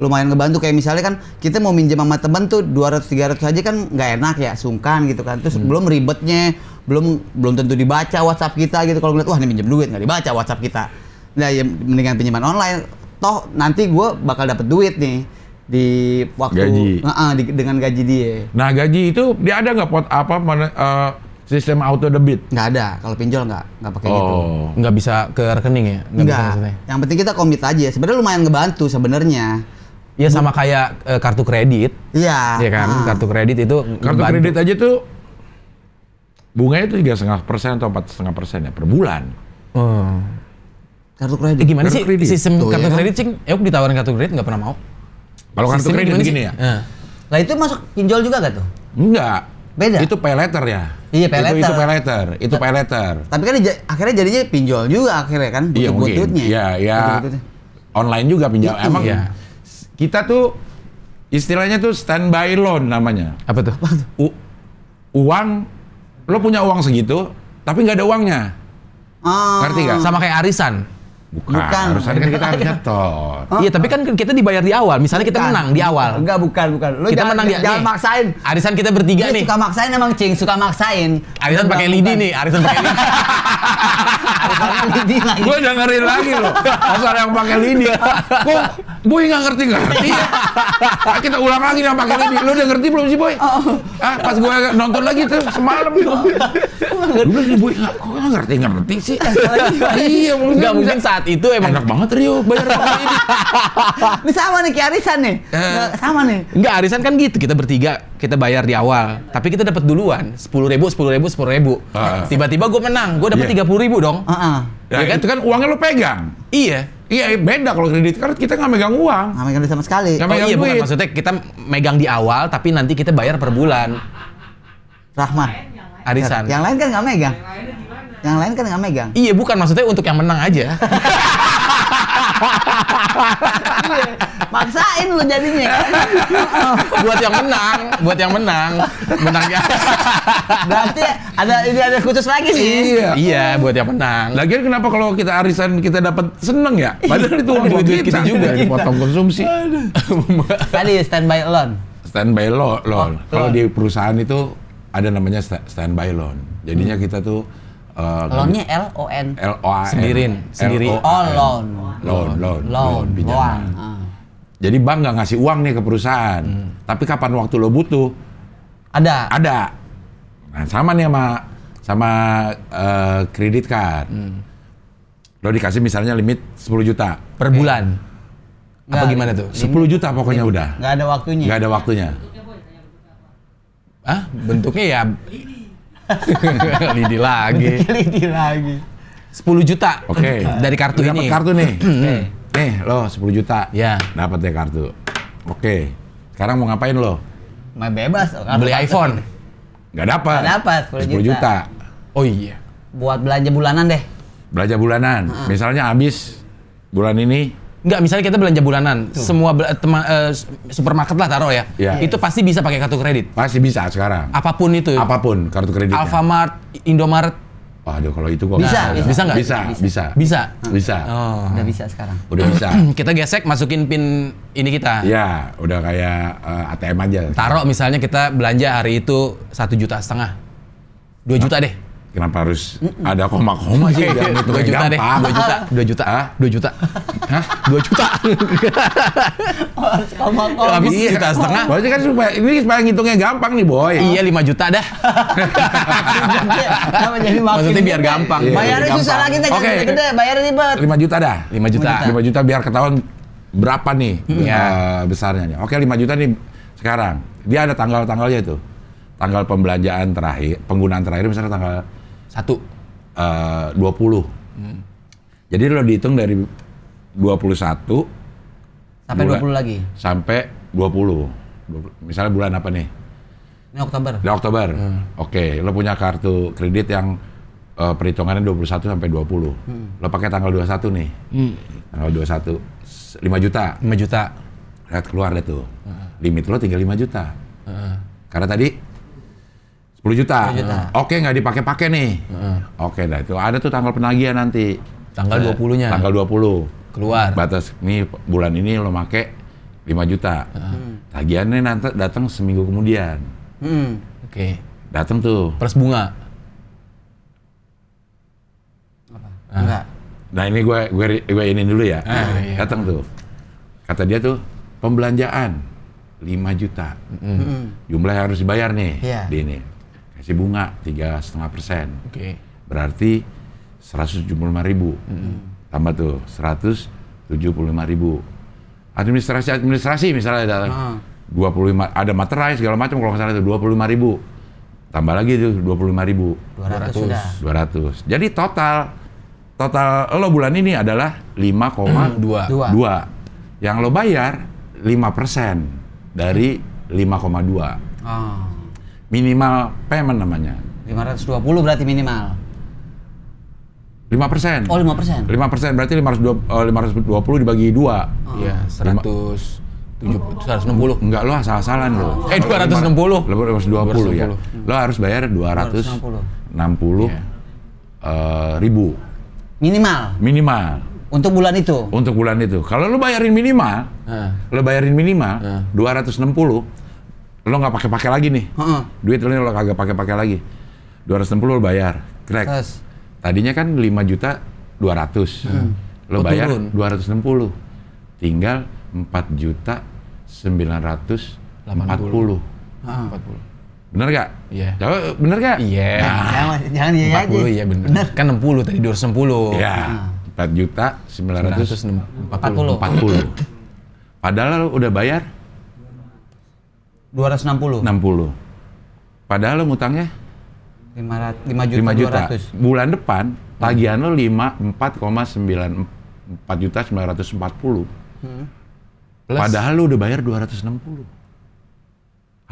Lumayan ngebantu, kayak misalnya kan kita mau minjem sama temen tuh 200-300 aja kan nggak enak ya, sungkan gitu kan. Terus belum ribetnya, belum tentu dibaca WhatsApp kita gitu. Kalau ngeliat wah ini minjem duit nggak dibaca WhatsApp kita. Nah ya mendingan pinjaman online. Toh nanti gue bakal dapet duit nih di waktu Gaji. dengan gaji dia. Nah gaji itu dia ada nggak sistem auto debit? Nggak ada, kalau pinjol nggak pakai gitu. Oh. Nggak bisa ke rekening ya? Bisa Enggak. maksudnya. Yang penting kita komit aja. Sebenarnya lumayan ngebantu sebenarnya. Ya sama kayak kartu kredit. Iya. Iya kan? Ah. Kartu kredit itu Kartu ngebantu. kredit aja tuh bunganya itu 3,5% atau 4,5% ya per bulan. Oh. Kartu kredit. Gimana Kartu sih kredit. sistem Tuh, kartu ya kan? kredit, Cing? Ditawarin kartu kredit nggak pernah mau. Kalau kartu Sistemnya kredit gimana gini sih? ya? Lah itu masuk pinjol juga gak tuh? Enggak. Beda? Itu pay letter ya. Iya, pay letter. Itu pay letter. Itu pay letter. Tapi kan akhirnya jadinya pinjol juga akhirnya kan? Iya mungkin. Buntut-buntutnya. Iya, ya. Buntut-buntutnya. Online juga pinjam. Itu. Emang Iya. kita tuh istilahnya tuh standby loan namanya. Apa tuh? Uang, lo punya uang segitu, tapi nggak ada uangnya. Ah. Ngerti nggak? Sama kayak arisan. Bukan. Harus ada kan kita harus nyetor. Iya, tapi kan kita dibayar di awal. Misalnya kita Bukan. menang di awal. Enggak, bukan. Lu Kita jangan, menang di jangan nih. maksain. Arisan kita bertiga Dia nih. suka maksain emang, Cing. Suka maksain. Arisan pakai lidi nih. Arisan pakai lidi. Arisan lidi lagi. Gue dengerin lagi loh, asal yang pakai lidi. Kok Boy nggak ngerti ya? Kita ulang lagi yang pakai lidi. Lo udah ngerti belum sih Boy? Pas gue nonton lagi tuh semalam tuh. Dulu sih Boy kok nggak ngerti sih? Iya Nggak mungkin saat itu emang. enak banget Rio bayar pakai lidi. Ini sama nih kayak arisan nih. Nggak, sama nih. Enggak, arisan kan gitu. Kita bertiga, kita bayar di awal. Tapi kita dapat duluan. 10.000. Tiba-tiba gue menang. Gue dapat Iya. 30.000 dong. Heeh. Ya kan itu kan uangnya lo pegang. Iya. Iya beda kalau kredit card kita nggak megang uang. Nggak megang duit sama sekali. Nggak Oh megang iya, bukan. duit. Maksudnya kita megang di awal, tapi nanti kita bayar per bulan. Rahman. Arisan. Yang lain kan nggak megang. Yang lain kan nggak megang. Iya, bukan. Maksudnya untuk yang menang aja. Maksain lu jadinya. buat yang menang. Menangnya. Berarti ada khusus lagi nih. Iya. Iya, buat yang menang. Lagian kenapa kalau kita arisan kita dapat seneng ya? Padahal itu uang Duit kita juga. dipotong konsumsi. Tadi standby loan. Standby loan. loan. Kalau di perusahaan itu ada namanya standby loan. Jadinya kita tuh Loannya LON. LOAN. Sendiri. Oh, loan. Loan, pinjaman. Jadi bank nggak ngasih uang nih ke perusahaan. Tapi kapan waktu lo butuh, Ada. Nah, sama nih sama kredit card. Lo dikasih misalnya limit 10 juta. Per bulan. Apa Nggak. gimana tuh? 10 juta pokoknya udah. Nggak ada waktunya. Nggak ada waktunya. Ah, bentuknya ya lidi lagi. Lidi lagi. 10 juta. Oke. Dari kartu Dapat ini. kartu nih. Nih, lo 10 juta. Ya. Dapat deh kartu. Oke. Sekarang mau ngapain lo? Mah bebas. Beli iPhone. Nggak dapat. Nggak dapat, 10 juta. Oh iya. Buat belanja bulanan deh. Belanja bulanan. Misalnya habis bulan ini Enggak, misalnya kita belanja bulanan, semua supermarket lah taruh ya. Iya. Itu pasti bisa pakai kartu kredit. pasti bisa sekarang. Apapun itu. Apapun kartu kreditnya. Alfamart, Indomaret, Waduh, kalau itu gua Bisa, nggak tahu. bisa nggak? Bisa. bisa. Bisa. Oh. Udah bisa sekarang. Udah bisa. Kita gesek, masukin pin ini kita. Ya, udah kayak ATM aja. Taruh misalnya kita belanja hari itu 1,5 juta. 2 juta deh. Kenapa harus ada koma-koma sih? Biar itu 2 juta deh, gampang. 2 juta, 2 juta, Hah? 2 juta. Hah? 2 juta. Habis Iya. juta setengah. Berarti kan supaya ngitungnya gampang nih, Boy. Iya 5 juta dah. Maksudnya biar gampang. Iya. Bayarnya Gampang. susah lagi, jangan Oke. gede-gede, bayar ribet. 5 juta dah. 5 juta. 5 juta biar ketahuan berapa nih Iya. besarnya nih. Oke, 5 juta nih sekarang. Dia ada tanggal-tanggalnya itu. Tanggal pembelanjaan terakhir, penggunaan terakhir misalnya tanggal 1. 20. Jadi lo dihitung dari 21 Sampai 20 lagi. sampai 20. Misalnya bulan apa nih? Ini Oktober. Di Oktober. Oke, lo punya kartu kredit yang perhitungannya 21 sampai 20. Lo pakai tanggal 21 nih. Tanggal 21 5 juta. 5 juta. Lihat keluar deh tuh. Limit lo tinggal 5 juta. Karena tadi 10 juta. 10 juta. Oke, nggak dipakai-pakai nih. Oke, dah itu ada tuh tanggal penagihan nanti. Tanggal 20-nya. Tanggal 20. Keluar. Batas nih bulan ini lo make 5 juta. Tagihannya nanti datang seminggu kemudian. Oke. Datang tuh. Plus bunga. Enggak. Nah, ini gue ini dulu ya. Iya. Datang tuh. Kata dia tuh pembelanjaan 5 juta. Jumlah yang harus dibayar nih. Iya. Di ini. Kasih bunga 3,5%. Oke. Berarti 175.000. Tambah tuh 175.000. Administrasi misalnya ada 25, ada materai segala macam kalau nggak salah itu 25.000. Tambah lagi tuh 25.000. 200 sudah. 200. Jadi total lo bulan ini adalah 5,2. 2. Yang lo bayar 5% dari 5,2. Oh. Minimal payment namanya. 520 berarti minimal. 5%. Oh, 5%. 5% berarti 520 dibagi 2. Iya, 160. Enggak, lo asal-asalan lo. 260. Lo 220 ya. Lo harus bayar 260 ribu. Minimal Minimal. untuk bulan itu. Untuk bulan itu. Kalau lo bayarin minimal, lo bayarin minimal 260, lo nggak pakai-pakai lagi nih. Duit lo kagak pakai-pakai lagi. 260 lo bayar. Krek. Terus Tadinya kan 5 juta 200. Lo bayar turun. 260. Tinggal 4 juta 940. 40. Bener gak? Iya. Coba, bener gak? Iya. jangan iya aja. 40 iya bener. Kan 60 tadi 260. Ya. 4 juta 940. 940. Padahal lo udah bayar 260. 60. Padahal lo ngutangnya 5 5 juta. 200. Bulan depan tagihan lo 4 juta 940. Plus. Padahal lo udah bayar 260.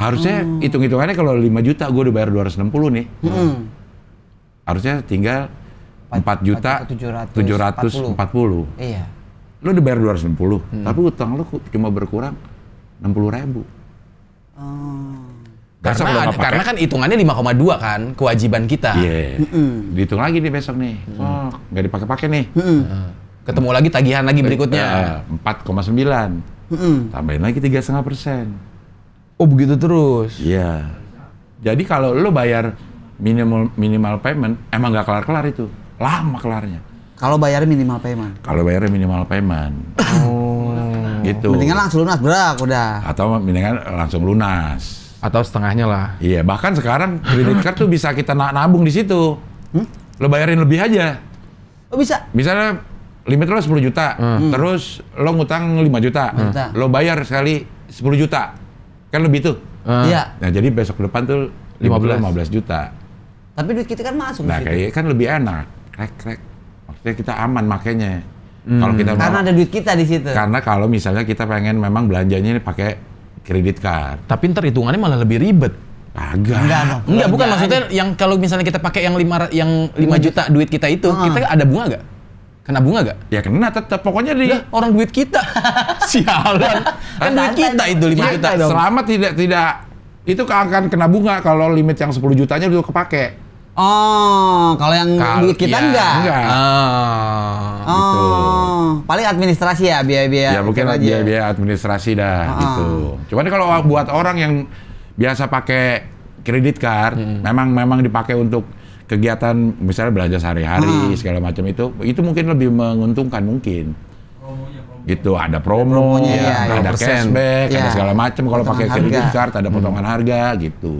Harusnya hitung-hitungannya kalau 5 juta gue udah bayar 260 nih. Harusnya tinggal 4 juta 740. Iya. Lo udah bayar 260, tapi utang lo cuma berkurang 60.000. Besok lo nggak pakai. Karena kan hitungannya 5,2 kan kewajiban kita. Iya. Dihitung lagi nih besok nih. Oh, nggak dipakai-pakai nih. Ketemu lagi tagihan lagi berikutnya. 4,9. Tambahin lagi 3,5%. Oh begitu terus. Iya. Jadi kalau lo bayar minimal payment, emang nggak kelar-kelar itu. Lama kelarnya. Kalau bayar minimal payment. Kalau bayarnya minimal payment. Gitu. Mendingan langsung lunas berak udah. Atau mendingan langsung lunas. Atau setengahnya lah. Iya, bahkan sekarang credit card tuh bisa kita nabung di situ. Lo bayarin lebih aja. Oh bisa. Misalnya limit lo 10 juta, terus lo ngutang 5 juta. Lo bayar sekali 10 juta. Kan lebih tuh. Iya. Nah, jadi besok depan tuh 15 juta. Tapi duit kita kan masuk Nah, di situ. kayak kan lebih enak. Krek. Maksudnya kita aman makanya. Kalau kita Karena ada duit kita di situ. karena kalau misalnya kita pengen memang belanjanya ini pakai kredit card. Tapi ntar hitungannya malah lebih ribet. Kagak. Enggak dong. Enggak, bukan Belanja maksudnya yang kalau misalnya kita pakai yang 5 juta duit kita itu, kita ada bunga gak? Kena bunga gak? Ya kena tetap. Pokoknya di Lah, orang duit kita. Sialan. Kan duit kita itu 5 juta. selama tidak itu akan kena bunga kalau limit yang 10 jutanya itu kepake. Oh, kalau yang duit kita enggak. Enggak. Oh, Gitu. paling administrasi ya, biaya-biaya. Ya mungkin itu aja. biaya administrasi dah gitu. Cuman kalau buat orang yang biasa pakai kredit card, memang dipakai untuk kegiatan misalnya belanja sehari-hari segala macam itu mungkin lebih menguntungkan mungkin. Gitu, ada promo, Promonya, iya, ada cashback, iya. ada segala macam kalau pakai Potongan credit harga. card ada potongan harga gitu.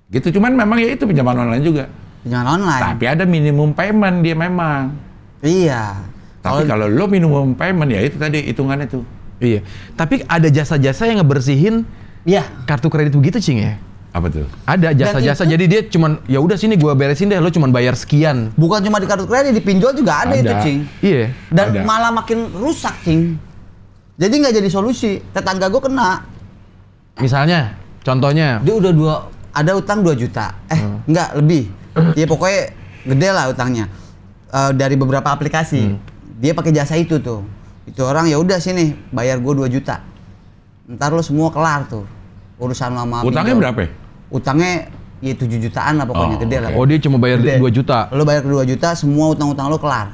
Gitu, cuman memang ya itu pinjaman online juga. Pinjaman online. Tapi ada minimum payment dia memang. Iya. Tapi kalau lo minimum payment ya itu tadi hitungannya tuh. Iya. Tapi ada jasa-jasa yang ngebersihin Iya. kartu kredit begitu, Cing ya? Apa tuh? Ada jasa-jasa. itu- Jadi dia cuman ya udah sini gua beresin deh, lo cuman bayar sekian. Bukan cuma di kartu kredit, di pinjol juga ada itu, Ada. Cing. Iya. Dan Ada. malah makin rusak, Cing. Jadi nggak jadi solusi. Tetangga gue kena. Misalnya, contohnya, Dia udah ada utang 2 juta. Enggak, lebih. Ya pokoknya gede lah utangnya. Dari beberapa aplikasi. Dia pakai jasa itu tuh. Itu orang ya udah sini bayar gue 2 juta. Ntar lo semua kelar tuh. Urusan sama Utangnya pinjol. berapa ya? Utangnya ya 7 jutaan lah pokoknya, Oh, gede lah. oh dia cuma bayar Gede. 2 juta. Lo bayar ke 2 juta, semua utang-utang lo kelar.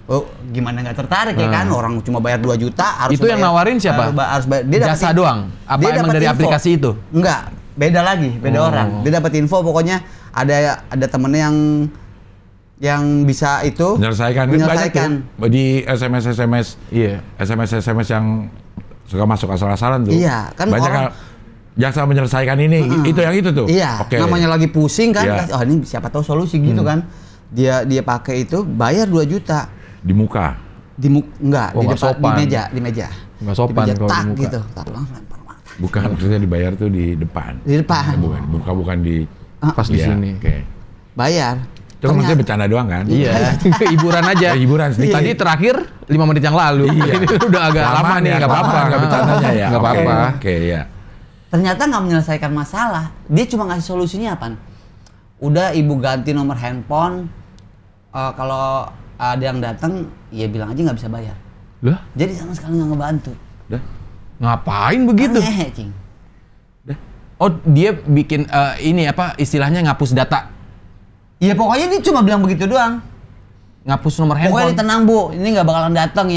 Oh, gimana nggak tertarik ya kan? Orang cuma bayar 2 juta harus Itu yang nawarin siapa? Harus bayar. Dia dapet Jasa doang? Apa dia emang dapet dari info. aplikasi itu? Enggak, beda lagi, beda orang. Dia dapat info pokoknya ada temennya yang bisa itu Menyelesaikan. Kan menyelesaikan. banyak tuh di SMS Iya. yang suka masuk asal-asalan tuh. Iya, kan banyak orang- jasa menyelesaikan ini. Itu yang itu tuh. Iya, Oke. namanya lagi pusing kan. Iya. Oh, ini siapa tahu solusi gitu kan. Dia pakai itu bayar 2 juta. Di muka. Enggak, Oh, di nggak depan sopan. di meja. Nggak sopan di meja, kalau di tak muka. gitu. Tak langsung lempar mata. Bukan maksudnya dibayar tuh di depan. Di depan. Bukan di Pas di Iya, sini. Oke. Bayar. Itu kan maksudnya bercanda doang kan? Iya. Hiburan aja. Ya, hiburan sedikit. Tadi terakhir 5 menit yang lalu. Iya. Ini udah agak lama nih, nggak apa-apa. Nggak bercandanya ya. Nggak Oke, apa-apa. Oke, ya. Ternyata nggak menyelesaikan masalah. Dia cuma ngasih solusinya apa? Udah ibu ganti nomor handphone. Kalau ada yang datang, ya bilang aja nggak bisa bayar. Lah, Jadi sama sekali nggak ngebantu. Udah. ngapain begitu? Ngehe, Cing. Oh, dia bikin ini apa istilahnya ngapus data. Ya pokoknya dia cuma bilang begitu doang. Ngapus nomor Pokoknya handphone. ditenang bu, ini nggak bakalan datang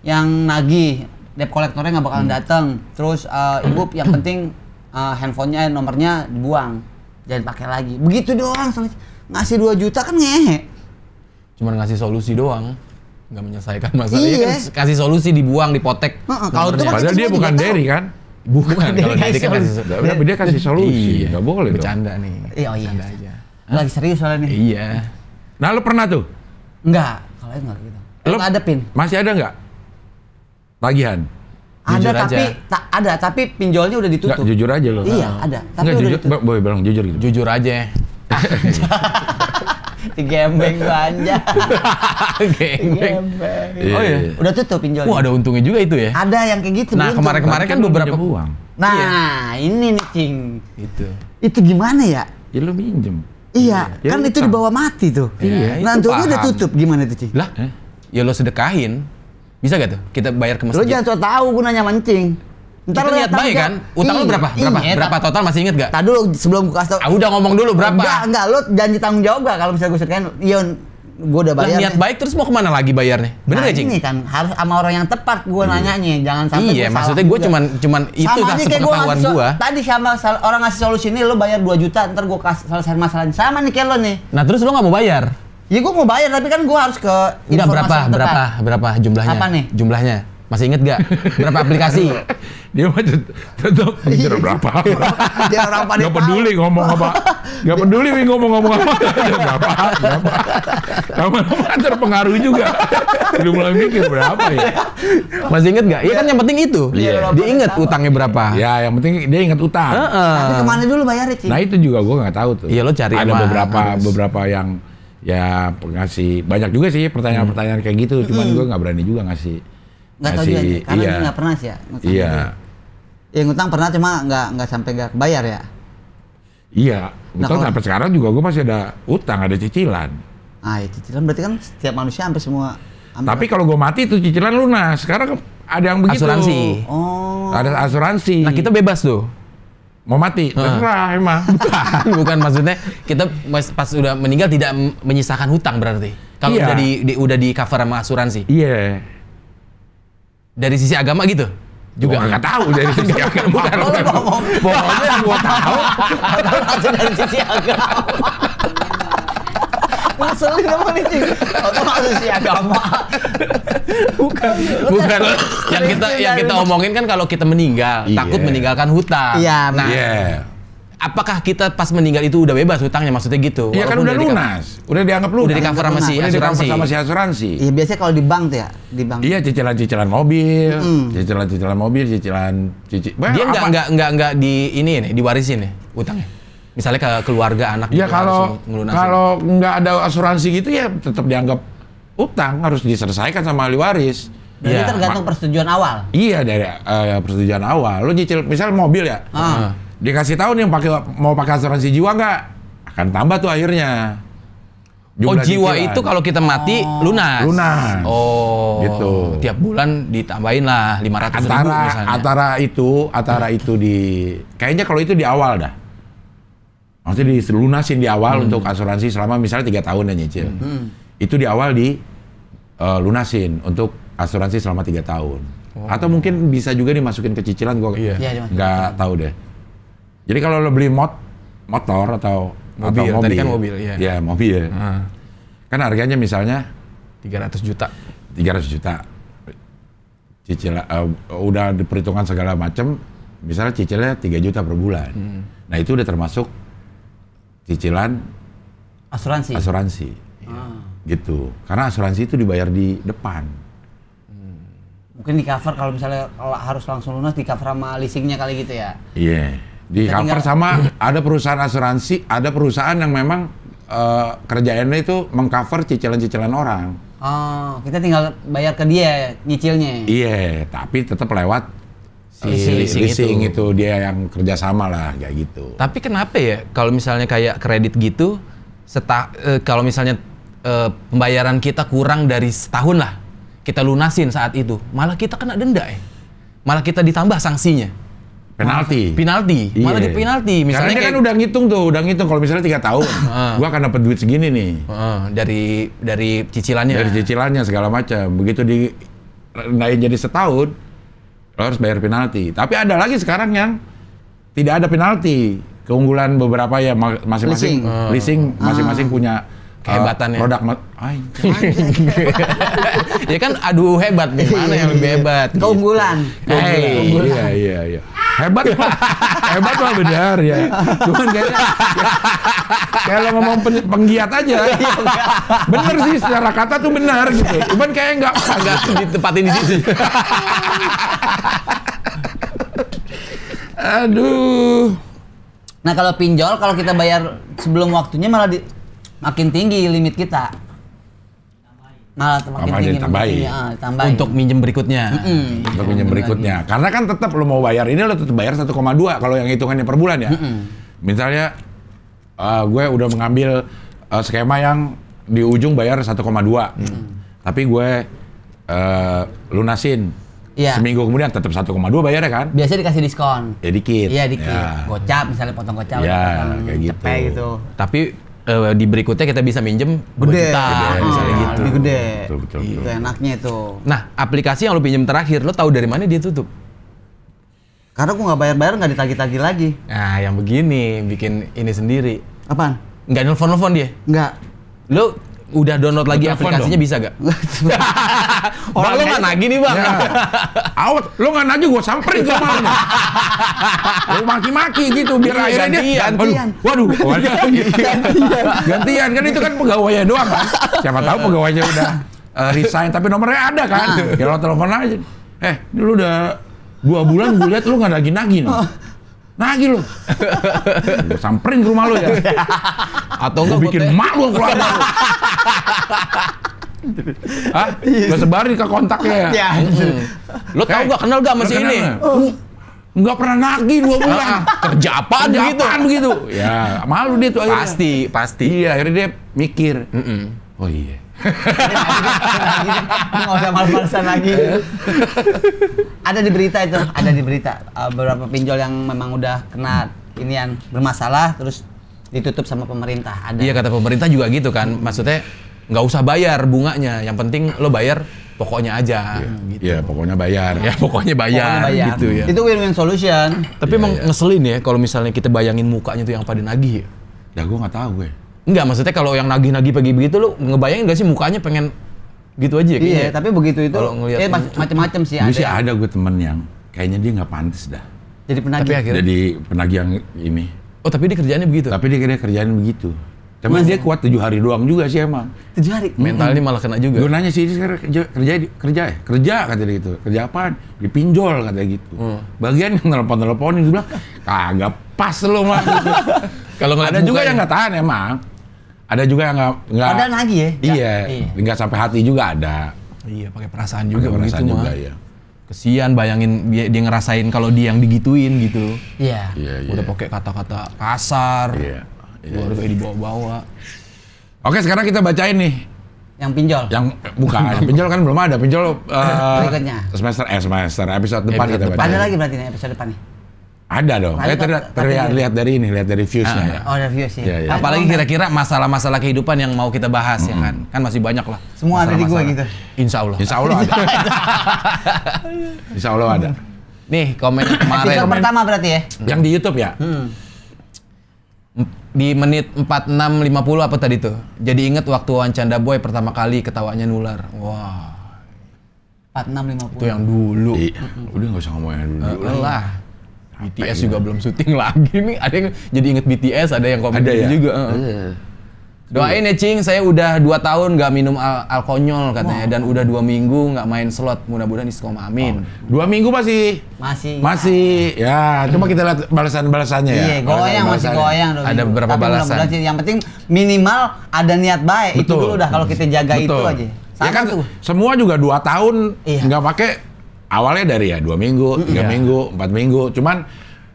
yang nagih. Debt kolektornya nggak bakalan datang. Terus ibu yang penting handphonenya nomornya dibuang, jangan pakai lagi. Begitu doang, ngasih 2 juta kan ngehe. Cuma ngasih solusi doang. Nggak menyelesaikan masalah. Iya. Iya. Kan kasih solusi dibuang, dipotek. Kalau itu nomornya. kan Padahal kita dia semua bukan juga tahu. Derry kan? Bukan, kalau Dia dia kan kasih kasih Tapi dia kasih solusi. Iya. Nggak boleh dong. Bercanda nih. Iya, oh iya. Bercanda aja. Lagi serius soalnya nih. Iya. Nah, lu pernah tuh? Enggak, kalau itu enggak gitu. Lu Enggak ada pin. Masih ada nggak? Tagihan? Jujur Ada aja. tapi pinjolnya udah Nggak, ditutup. jujur aja lo. Iya, ada. Tapi Nggak, udah jujur. ditutup. Boleh bilang jujur gitu. Jujur aja. Digembeng gua aja. Gembeng. Digembeng. Iya, Oh iya. iya. Udah tutup pinjolnya. Wah, ada untungnya juga itu ya. Ada yang kayak gitu. Nah, belum kemarin-kemarin kan Lu beberapa minjem uang. Nah, ini nih Cing. itu. Itu gimana ya? Ya lu minjem. Iya, Ya, kan itu utang. di bawah mati tuh. Iya, Nah, itu untungnya udah paham. tutup. Gimana tuh, Cing? Lah, ya lo sedekahin. Bisa gak tuh? Kita bayar ke Lo masjid. jangan so tahu gue nanya mancing. Kita lo niat datang baik aja. kan? Utang lo Iya, berapa? iya, Berapa total masih inget gak? Tadi dulu sebelum gue kasih tau. Ah, udah ngomong dulu berapa? Enggak, lo janji tanggung jawab gak kalau misalnya gue sedekain? Iya, gue udah Lah, bayar. niat nih. baik terus mau kemana lagi bayarnya? Bener Nah, gak, Cing? ini kan harus sama orang yang tepat gue nanyanya, jangan sampai Iya, gua salah maksudnya gue juga. cuman itu Sama lah aja kayak sepengetahuan ngasih gue. Tadi sama orang ngasih solusi ini lo bayar 2 juta, ntar gue kasih selesai masalahnya. Sama nih kayak lo nih. Nah, terus lo gak mau bayar? Ya gue mau bayar tapi kan gue harus ke Enggak, informasi yang tepat. berapa jumlahnya? Apa nih? Jumlahnya. Masih inget gak? Berapa aplikasi? Dia mah tetap mikir berapa. Dia orang pada Gak peduli ngomong apa. Gak peduli Wi, ngomong apa. Berapa. Lama-lama terpengaruh juga. Belum mulai mikir berapa ya. Masih inget gak? Iya kan yang penting itu. Iya. Dia inget utangnya berapa. Ya, yang penting dia ingat utang. Heeh. Tapi kemana dulu bayarnya, Cing? Nah itu juga gue nggak tahu tuh. Iya, lo cari Ada emang beberapa yang ya ngasih banyak juga sih pertanyaan-pertanyaan kayak gitu. Cuman gue nggak berani juga ngasih. Nggak tahu juga, karena dia nggak pernah sih ya. ngutang Iya. gitu. Yang ngutang pernah cuma nggak sampai nggak bayar ya. Iya. Nah, Utang kalau- sampai sekarang juga gue masih ada utang, ada cicilan. Ah, ya cicilan berarti kan setiap manusia hampir semua. Tapi kalau gue mati tuh cicilan lunas. Sekarang ada yang begitu. Asuransi. Oh. Ada asuransi. Nah, kita bebas tuh. mau mati, terserah emang. Bukan maksudnya kita pas udah meninggal tidak menyisakan hutang berarti. Kalau Iya. udah di cover sama asuransi. Iya. Dari sisi agama gitu. Juga Juga nggak tahu dari sisi agama. Bukan, bukan. Pokoknya gua tahu. Langsung dari sisi agama. Ngeselin apa nih, Cing? Atau masuk sisi agama. Bukan. Yang kita omongin kan kalau kita meninggal, Iya. takut meninggalkan hutang. Iya, Nah, Iya. apakah kita pas meninggal itu udah bebas hutangnya, maksudnya gitu? Iya kan Walaupun udah lunas, udah dianggap lunas. Udah di-cover sama si Udah di-cover asuransi. sama si asuransi. Iya, biasanya kalau di bank tuh ya, di bank. Iya, cicilan-cicilan mobil, cicilan-cicilan mobil, Dia nggak di ini nih, diwarisin nih utangnya. Misalnya ke keluarga anak Ya gitu harus kalau ngelunasin. kalau nggak ada asuransi gitu ya tetap dianggap utang, harus diselesaikan sama ahli waris. Berarti Iya. tergantung persetujuan awal. Iya dari persetujuan awal. Lu nyicil misalnya mobil ya, dikasih tahu nih mau pakai asuransi jiwa nggak, akan tambah tuh akhirnya. Oh, Jumlah jiwa cicilan. itu kalau kita mati lunas. Lunas. Oh. Gitu. Tiap bulan ditambahin lah 500.000 misalnya. antara itu di kayaknya kalau itu di awal dah. Maksudnya dilunasin di awal untuk asuransi selama misalnya 3 tahun ya nyicil. Itu di awal di lunasin untuk asuransi selama 3 tahun. Atau mungkin bisa juga dimasukin ke cicilan, gua Iya. Iya, dimasukin. nggak tahu deh. Jadi kalau lo beli motor atau Mobil, tadi kan mobil, iya. Ya, mobil. Ah, Kan harganya misalnya 300 juta. 300 juta. Cicilan udah diperhitungkan segala macam, misalnya cicilnya 3 juta per bulan. Nah, itu udah termasuk cicilan Asuransi. asuransi. Gitu. Karena asuransi itu dibayar di depan. Mungkin di cover kalau misalnya kalau harus langsung lunas di cover sama leasingnya kali gitu ya. Iya. Di Kita cover tinggal- sama ada perusahaan asuransi, ada perusahaan yang memang kerjaannya itu mengcover cicilan-cicilan orang. Oh, kita tinggal bayar ke dia nyicilnya. Iya, tapi tetap lewat Si leasing itu dia yang kerjasama lah kayak gitu. Tapi kenapa ya kalau misalnya kayak kredit gitu, kalau misalnya pembayaran kita kurang dari setahun lah, kita lunasin saat itu, malah kita kena denda ya. Malah kita ditambah sanksinya. Penalti. Malah Iya. di penalti. Karena Misalnya dia kan udah ngitung kalau misalnya 3 tahun, gua akan dapat duit segini nih. dari cicilannya. Dari cicilannya segala macam. Begitu dinaikin jadi setahun, lo harus bayar penalti. Tapi ada lagi sekarang yang tidak ada penalti. Keunggulan beberapa ya masing-masing leasing masing-masing punya Kehebatannya. Produk Ya kan adu hebat nih, mana yang lebih hebat? Keunggulan. Iya. Hebat mah benar ya. Cuman kayaknya kayak lo ngomong penggiat aja. Bener sih secara kata tuh benar gitu. Cuman kayak nggak ditempatin di situ. Aduh. Nah, kalau pinjol kalau kita bayar sebelum waktunya malah makin tinggi limit kita. Malah makin tinggi. Ditambahin. Ditambahin. Untuk minjem berikutnya. Untuk pinjam berikutnya. Karena kan tetap lo mau bayar ini lo tetap bayar 1,2 kalau yang hitungannya per bulan ya. Misalnya gue udah mengambil skema yang di ujung bayar 1,2. Tapi gue lunasin. Iya. Seminggu kemudian tetap 1,2 bayarnya kan? Biasanya dikasih diskon. Ya dikit. Iya, dikit. Ya. Gocap misalnya potong gocap, Ya, potong kayak gitu. cepet gitu. Tapi di berikutnya kita bisa minjem 2 Gede. juta, misalnya Ah, gitu. lebih gede. Betul. Itu enaknya itu. Nah, aplikasi yang lo pinjem terakhir, lo tahu dari mana dia tutup? Karena gua nggak bayar-bayar nggak ditagih-tagih lagi. Nah, yang begini bikin ini sendiri. Apaan? Nggak nelfon-nelfon dia. Enggak. Lo udah download lagi Telepon aplikasinya dong. bisa gak? Orang lo nggak nagih nih bang. Ya. Awet, lo nggak nagih gue samperin ke rumahnya. Lo maki-maki gitu biar Iya, akhirnya dia gantian. Waduh. Gantian kan itu kan pegawainya doang kan. Siapa tahu pegawainya udah resign tapi nomornya ada kan. Ya lo telepon aja. Ini lu udah 2 bulan gue lihat lu nggak nagih-nagih nih. Nagih lu. Gue samperin ke rumah lu ya. Atau Gue enggak bikin mak lu keluarga lu. Hah? Gue sebarin ke kontaknya ya. Ya. Lo tau gak kenal gak sama si ini? Nggak pernah nagih 2 bulan. Kerja apaan Kerja begitu? apaan begitu? Ya, malu dia tuh akhirnya. Pasti. Iya, akhirnya dia mikir. Oh iya. Nggak usah males-malesan lagi. Ada di berita itu, beberapa pinjol yang memang udah kena ini yang bermasalah terus ditutup sama pemerintah. Ada. Iya, kata pemerintah juga gitu kan. Maksudnya nggak usah bayar bunganya, yang penting lo bayar pokoknya aja. Gitu. Iya, pokoknya bayar. Ya pokoknya bayar, Pokoknya bayar. gitu ya. Itu win-win solution. Tapi emang ngeselin ya kalau misalnya kita bayangin mukanya tuh yang pada nagih ya. Dah gue nggak tahu gue. Enggak, maksudnya kalau yang nagih-nagih pagi begitu lu ngebayangin gak sih mukanya pengen gitu aja kayaknya. Iya, tapi begitu itu Kalau ngeliat macam-macam sih Gue ada. sih ada gue temen yang kayaknya dia nggak pantas dah. Jadi penagih. Tapi akhirnya Jadi penagih yang ini. oh tapi dia kerjaannya begitu. Tapi dia kerjaan begitu. Cuman dia kuat 7 hari doang juga sih emang. 7 hari. Mentalnya malah kena juga. Gue nanya sih, ini sekarang kerja kata dia gitu. Kerja apaan? Dipinjol katanya gitu. Bagian yang nelpon-nelponin, dia bilang, kagak pas lo mah. Gitu. Kalau ngeliat Ada juga mukanya. yang nggak tahan emang. Ada juga yang nggak. Ada nagih ya? Iya, Iya. nggak sampai hati juga ada. Iya, pakai perasaan juga Pakai begitu perasaan mah. juga, ya. Kesian bayangin dia ngerasain kalau dia yang digituin gitu. Iya. Iya, iya. Udah pakai kata-kata kasar. Iya. Keluarga kayak dibawa-bawa. Oke, sekarang kita bacain nih. Yang pinjol. Yang bukan, pinjol kan belum ada. Pinjol Berikutnya. semester episode depan Episode kita depan. bacain. Ada lagi berarti nih episode depan nih. Ada dong. Ada, Terlihat tapi- lihat dari ini, lihat dari views-nya ya. Oh, ada views ya. Iya, iya. Apalagi kira-kira masalah-masalah kehidupan yang mau kita bahas ya kan. Kan masih banyak lah. Semua ada di gua masalah-masalah. gitu. Insya Allah. Insya Allah ada. Insya Allah ada. Nih komen kemarin. Episode pertama berarti ya. Yang di YouTube ya? Di menit 46.50 apa tadi tuh? Jadi inget waktu Wancanda Boy pertama kali ketawanya nular. Wah, 4650. itu yang dulu. Udah nggak usah ngomong yang dulu. Lah. BTS juga belum syuting lagi nih. Ada yang jadi inget BTS, ada yang komen Ada gitu ya? juga. Doain ya Cing, saya udah 2 tahun nggak minum alkonyol katanya dan udah 2 minggu nggak main slot. Mudah-mudahan istiqomah, amin. 2 minggu masih. Ya, coba kita lihat balasan-balasannya ya. Iya, goyang masih Balasan-balasannya. goyang. dong. Ada beberapa Tapi balasan. mudah-mudahan sih, yang penting minimal ada niat baik. Itu Betul. dulu dah kalau kita jaga itu Betul. aja. Ya kan tuh. semua juga 2 tahun Iya. nggak pakai, awalnya dari ya 2 minggu, 3 Iya. minggu, 4 minggu. Cuman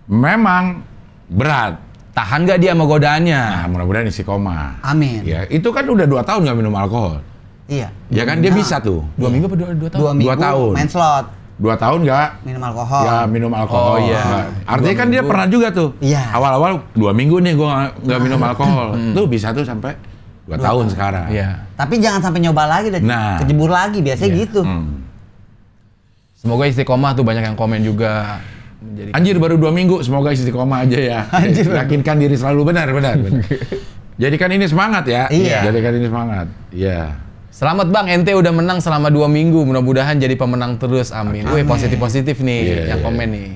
memang berat. Tahan nggak dia sama godaannya? Nah, mudah-mudahan istiqomah. Amin. Ya, itu kan udah 2 tahun nggak minum alkohol. Iya. Ya kan dia bisa tuh. 2 minggu apa 2 tahun? 2 minggu tahun. main slot, 2 tahun nggak minum alkohol. nggak minum alkohol. Oh, iya. Nggak. Artinya 2 kan dia minggu. pernah juga tuh. Iya. Awal-awal 2 minggu nih gua nggak minum alkohol. Tuh bisa tuh sampai 2 tahun sekarang. Iya. Tapi jangan sampai nyoba lagi dan Nah. kejebur lagi, biasanya gitu. Semoga istiqomah tuh banyak yang komen juga. Menjadi Anjir baru 2 minggu, semoga istiqomah aja ya. Yakinkan diri selalu, benar. Jadikan ini semangat ya. Iya. Jadikan ini semangat. Iya. Selamat Bang, ente udah menang selama 2 minggu. Mudah-mudahan jadi pemenang terus, amin. Wih, positif-positif nih Iya, yang iya, komen nih.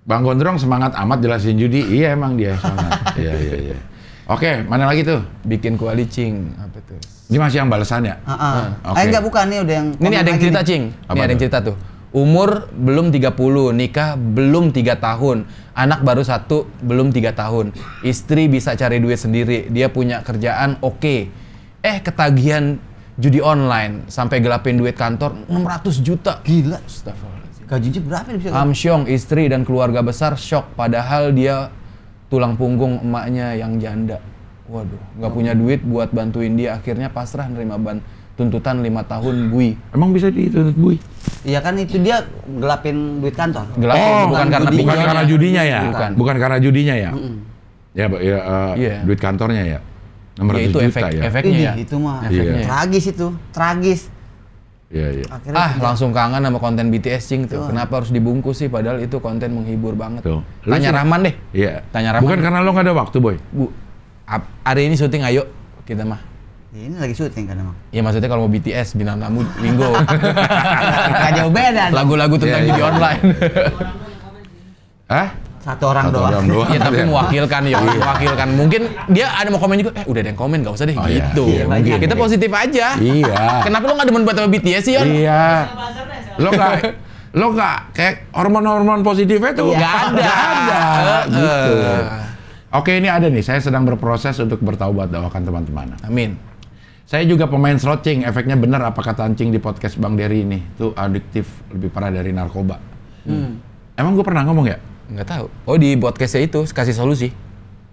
Bang Gondrong semangat amat jelasin judi. Iya emang dia semangat. Iya. Oke, mana lagi tuh? Bikin kualicing, apa tuh? Ini masih yang balasannya. Oke. Enggak, bukan nih udah yang Ini ada yang lagi cerita, nih. Cing. Apa Ini ada yang tuh? cerita tuh. Umur belum 30, nikah belum 3 tahun, anak baru 1, belum 3 tahun. Istri bisa cari duit sendiri, dia punya kerjaan oke. Ketagihan judi online sampai gelapin duit kantor 600 juta. Gila. Astagfirullahaladzim. Gajinya berapa nih bisa? Amsyong, istri dan keluarga besar shock padahal dia tulang punggung emaknya yang janda. Waduh, nggak punya duit buat bantuin dia, akhirnya pasrah nerima tuntutan 5 tahun bui. Emang bisa dituntut bui? Iya kan itu dia gelapin duit kantor. Gelapin bukan karena judi. bukan pinjolnya. karena judinya ya? Bukan. Karena judinya ya? Ya, Iya. duit kantornya ya? 600 Ya itu juta ya? efeknya ya. Itu mah Efeknya. tragis itu, tragis. Iya. Akhirnya Langsung kangen sama konten BTS Cing tuh. Kenapa harus dibungkus sih padahal itu konten menghibur banget. Tuh. Lu Tanya sih- Rahman deh. Iya. Tanya Rahman. Bukan karena lo nggak ada waktu, Boy? Bu, hari ini syuting ayo kita mah. ini lagi syuting kan emang. Ya maksudnya kalau mau BTS bintang tamu Linggo. Gak jauh beda. Lagu-lagu tentang Iya, judi iya. online. Hah? Satu orang Satu doang. orang doang. Ya tapi mewakilkan ya, mewakilkan. Mungkin dia ada mau komen juga, udah ada yang komen gak usah deh Oh, iya. gitu. Iya, mungkin. Kita positif aja. Iya. Kenapa lo gak demen buat sama BTS sih, Yon? Iya. Lo nggak kayak hormon-hormon positifnya tuh Iya. Nggak ada. Nggak ada. Gitu. Eh. Oke, ini ada nih. Saya sedang berproses untuk bertaubat, doakan teman-teman. Amin. Saya juga pemain slot, Cing. Efeknya benar apa kata Cing di podcast Bang Dery ini? Itu adiktif, lebih parah dari narkoba. Emang gue pernah ngomong ya? Nggak tahu. Oh di podcastnya itu kasih solusi.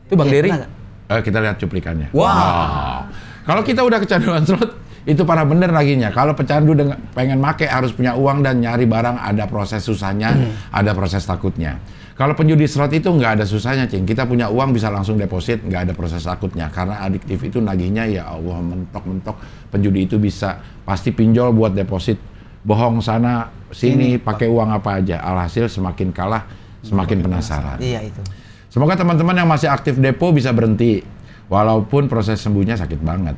Itu Bang Iya, Dery. pernah nggak? Kita lihat cuplikannya. Wah. Kalau kita udah kecanduan slot, itu parah bener laginya. Kalau pecandu pengen make harus punya uang dan nyari barang, ada proses susahnya, ada proses takutnya. Kalau penjudi slot itu nggak ada susahnya, Cing. Kita punya uang bisa langsung deposit, nggak ada proses takutnya. Karena adiktif itu nagihnya ya Allah mentok-mentok. Penjudi itu bisa pasti pinjol buat deposit, bohong sana sini, pakai uang apa aja. Alhasil semakin kalah, semakin penasaran. Iya itu. Semoga teman-teman yang masih aktif depo bisa berhenti. Walaupun proses sembuhnya sakit banget.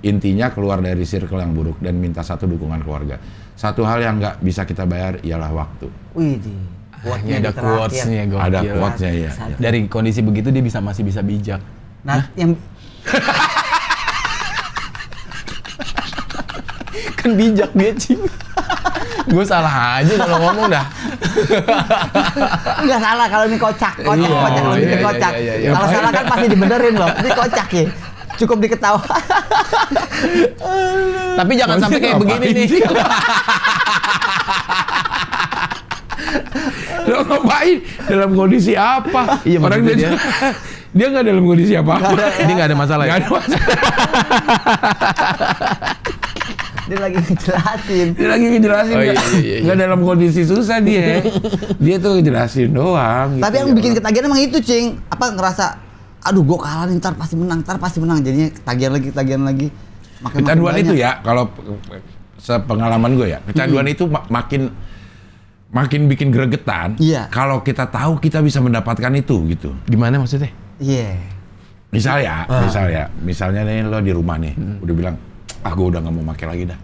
Intinya keluar dari circle yang buruk dan minta satu dukungan keluarga. Satu hal yang nggak bisa kita bayar ialah waktu. Wih, Ini ada quotes-nya, gokil. Ada quotes-nya ya. Dari kondisi begitu dia masih bisa bijak. Nah, yang Kan bijak dia, Cing. Gue salah aja kalau ngomong dah. nggak salah kalau ini kocak, kocak, Iya, kocak, kalau ini iya, kocak. iya, iya. Kalau salah kan pasti dibenerin loh. Ini kocak ya. Cukup diketawa. Tapi jangan sampai kayak begini nih. Lo ngapain? Dalam kondisi apa? Iya, Orang maksudnya dia nggak dalam kondisi apa-apa. Ini nggak ada masalah ya? Nggak ada masalah. Dia lagi ngejelasin. Dia lagi ngejelasin Oh, iya, nggak iya, iya. nggak dalam kondisi susah dia. Dia tuh ngejelasin doang. Tapi gitu yang ya. bikin ketagihan emang itu, Cing. Apa ngerasa, aduh gue kalah nih, ntar pasti menang. Jadinya ketagihan lagi. Makin Kecanduan banyak. itu ya, kalau sepengalaman gue ya, kecanduan itu makin bikin gregetan. Iya. Kalau kita tahu kita bisa mendapatkan itu gitu. Gimana maksudnya? Iya. Misalnya nih lo di rumah nih, udah bilang, gue udah nggak mau pakai lagi dah,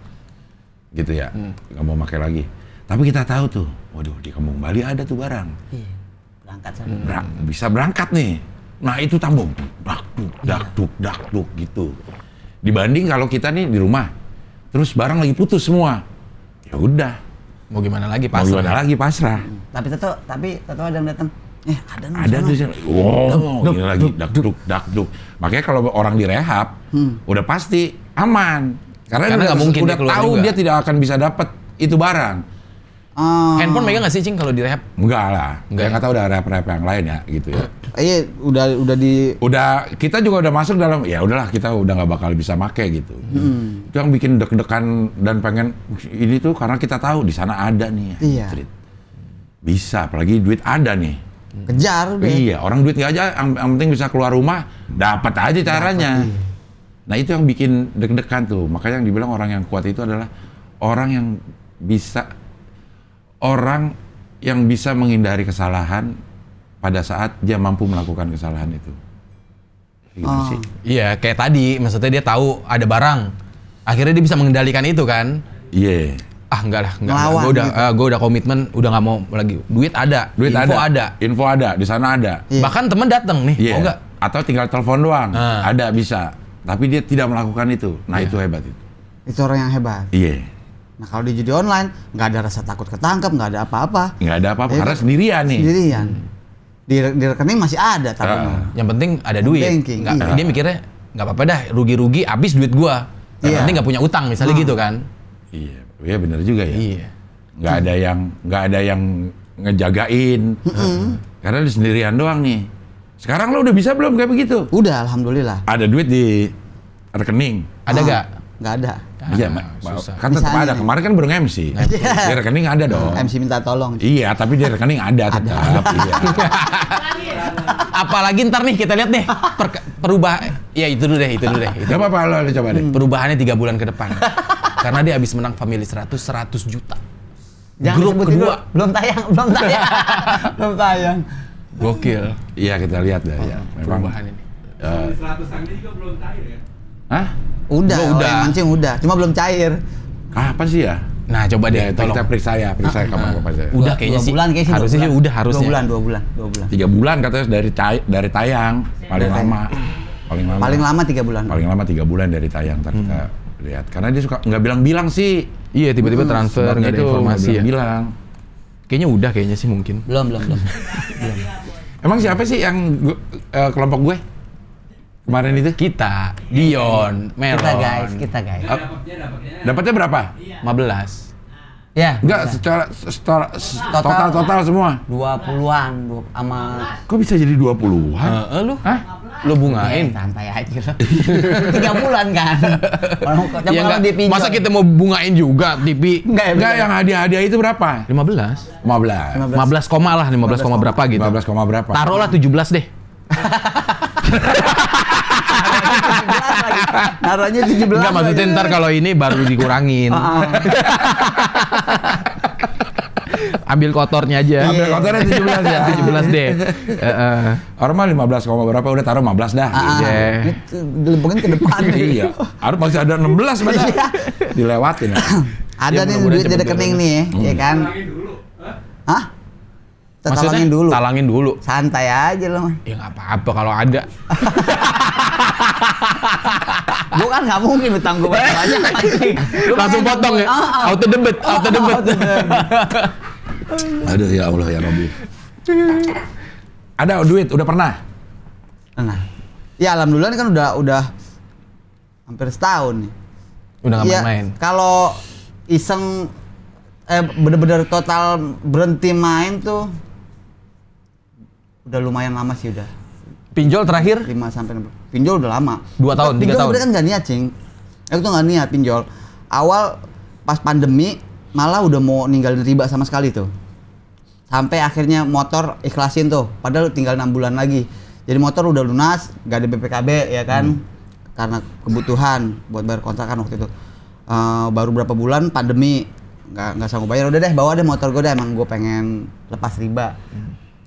gitu ya, nggak mau pakai lagi. Tapi kita tahu tuh, waduh di Kampung Bali ada tuh barang, Iya. Berangkat sana. bisa berangkat nih. Nah itu tambung, dakduk gitu. Dibanding kalau kita nih di rumah, terus barang lagi putus semua, ya udah. Mau gimana lagi Mau pasrah? gimana lagi pasrah. Tapi tetap ada yang datang. Ada nih. Ada sana. tuh, ini lagi dakduk. Makanya kalau orang direhab, udah pasti aman. Karena Karena nggak mungkin udah dia keluar tahu juga. dia tidak akan bisa dapat itu barang. Oh. Handphone megang nggak sih, Cing, kalau di rehab? Enggak lah. Enggak. Nggak tahu udah rehab yang lain ya, gitu ya. Iya, udah di. Udah kita juga udah masuk dalam, ya udahlah kita udah nggak bakal bisa make gitu. Itu yang bikin deg-degan dan pengen ini tuh karena kita tahu di sana ada nih. Iya. Street. Bisa, apalagi duit ada nih. Kejar udah. Iya, orang duit nggak aja, yang penting bisa keluar rumah, dapat aja caranya. Nah itu yang bikin deg-degan tuh. Makanya yang dibilang orang yang kuat itu adalah orang yang bisa menghindari kesalahan pada saat dia mampu melakukan kesalahan itu. Gitu sih. Iya, kayak tadi, maksudnya dia tahu ada barang. Akhirnya dia bisa mengendalikan itu kan. Iya. Enggak. Ngelawan Gue udah komitmen, udah nggak mau lagi. Duit ada, Info ada, di sana ada. Iya. Bahkan temen datang nih, Iya. mau nggak? Atau tinggal telepon doang, Ah. ada bisa. Tapi dia tidak melakukan itu. Nah Iya. itu hebat itu. Itu orang yang hebat. Iya. Nah kalau di judi online nggak ada rasa takut ketangkap, nggak ada apa-apa. Nggak ada apa-apa Iya, karena kan? sendirian nih. Sendirian. Di rekening masih ada tabungan. Yang penting ada duit. Banking, Nggak, iya. Dia mikirnya nggak apa-apa dah, rugi-rugi habis duit gua. Yang Iya. penting nggak punya utang misalnya gitu kan. Iya, iya benar juga ya. Iya. Nggak ada yang ngejagain. Karena lu sendirian doang nih. Sekarang lo udah bisa belum kayak begitu? Udah, alhamdulillah. Ada duit di rekening. Ada nggak? Nggak ada. Iya, susah. kan tetap Bisa ada. nih. Kemarin kan baru MC. Di rekening ada dong. MC minta tolong. Iya, tapi di rekening ada tetap. Iya. Apalagi ntar nih kita lihat deh perubahan. Ya itu dulu deh. Itu. Gak apa-apa lo coba deh. Perubahannya 3 bulan ke depan. Karena dia habis menang Family 100 juta. Jangan Grup disebutin kedua. dulu. Belum tayang. Gokil. Iya kita lihat dah ya. Memang. Perubahan ini. 100-annya juga belum cair ya? Hah? Udah, Gua udah. yang mancing udah. Cuma belum cair. Kapan sih ya? Nah, coba deh Ya, tolong. kita periksa kapan saya. Udah kayaknya sih. Bulan kayaknya sih. Harusnya sih udah harusnya. 2 bulan. 3 bulan katanya dari tayang paling lama. Paling lama 3 bulan. Paling lama 3 bulan dari tayang ntar kita lihat. Karena dia suka nggak bilang-bilang sih. Iya, tiba-tiba transfer nggak ada Itu informasi ya. bilang. Kayaknya udah kayaknya sih mungkin. Belum. Emang siapa sih yang kelompok gue? Kemarin itu? Kita, Dion, Meron. Kita guys. Dapatnya berapa? 15. Ya. Enggak, secara total semua. 20-an sama Kok bisa jadi 20-an? Lu? Hah? Lu bungain. Santai aja lah. 3 bulan kan. Orang Ya orang enggak, masa kita mau bungain juga TV? Enggak, yang hadiah-hadiah itu berapa? 15. 15. 15 koma lah, 15 koma berapa gitu. 15 koma berapa? Taruhlah 17 deh. Naruhnya 17. Enggak, maksudnya ntar kalau ini baru dikurangin. Ambil kotornya aja. Ambil kotornya 17 ya. 17 deh. Orang mah 15 koma berapa udah taruh 15 dah. Iya. Itu dilempengin ke depan. Iya. Harus masih ada 16 padahal. Dilewatin ya. Ada Ya, nih mudah-mudahan duit di cepet rekening beres. nih, ya kan? Talangin dulu. Hah? Hah? Kita Maksudnya talangin dulu. talangin dulu. Santai aja loh. Ya nggak apa-apa kalau ada. Gua kan nggak mungkin utang gua banyak aja. Langsung potong ya. Auto debit, auto debit. Aduh ya Allah ya Rabbi. Ada duit, udah pernah? Nah, ya alhamdulillah ini kan udah hampir setahun nih. Udah nggak Iya, main-main. kalau iseng bener-bener total berhenti main tuh udah lumayan lama sih udah. Pinjol terakhir 5 sampai 6. Pinjol udah lama. 2 tahun, 3 Pinjol tahun. sebenarnya kan nggak niat, Cing. Aku tuh nggak niat pinjol. Awal pas pandemi malah udah mau ninggalin riba sama sekali tuh. Sampai akhirnya motor ikhlasin tuh. Padahal tinggal 6 bulan lagi. Jadi motor udah lunas, gak ada BPKB ya kan. Karena kebutuhan buat bayar kontrakan waktu itu. Baru berapa bulan pandemi nggak sanggup bayar, udah deh bawa deh motor gue deh, emang gue pengen lepas riba.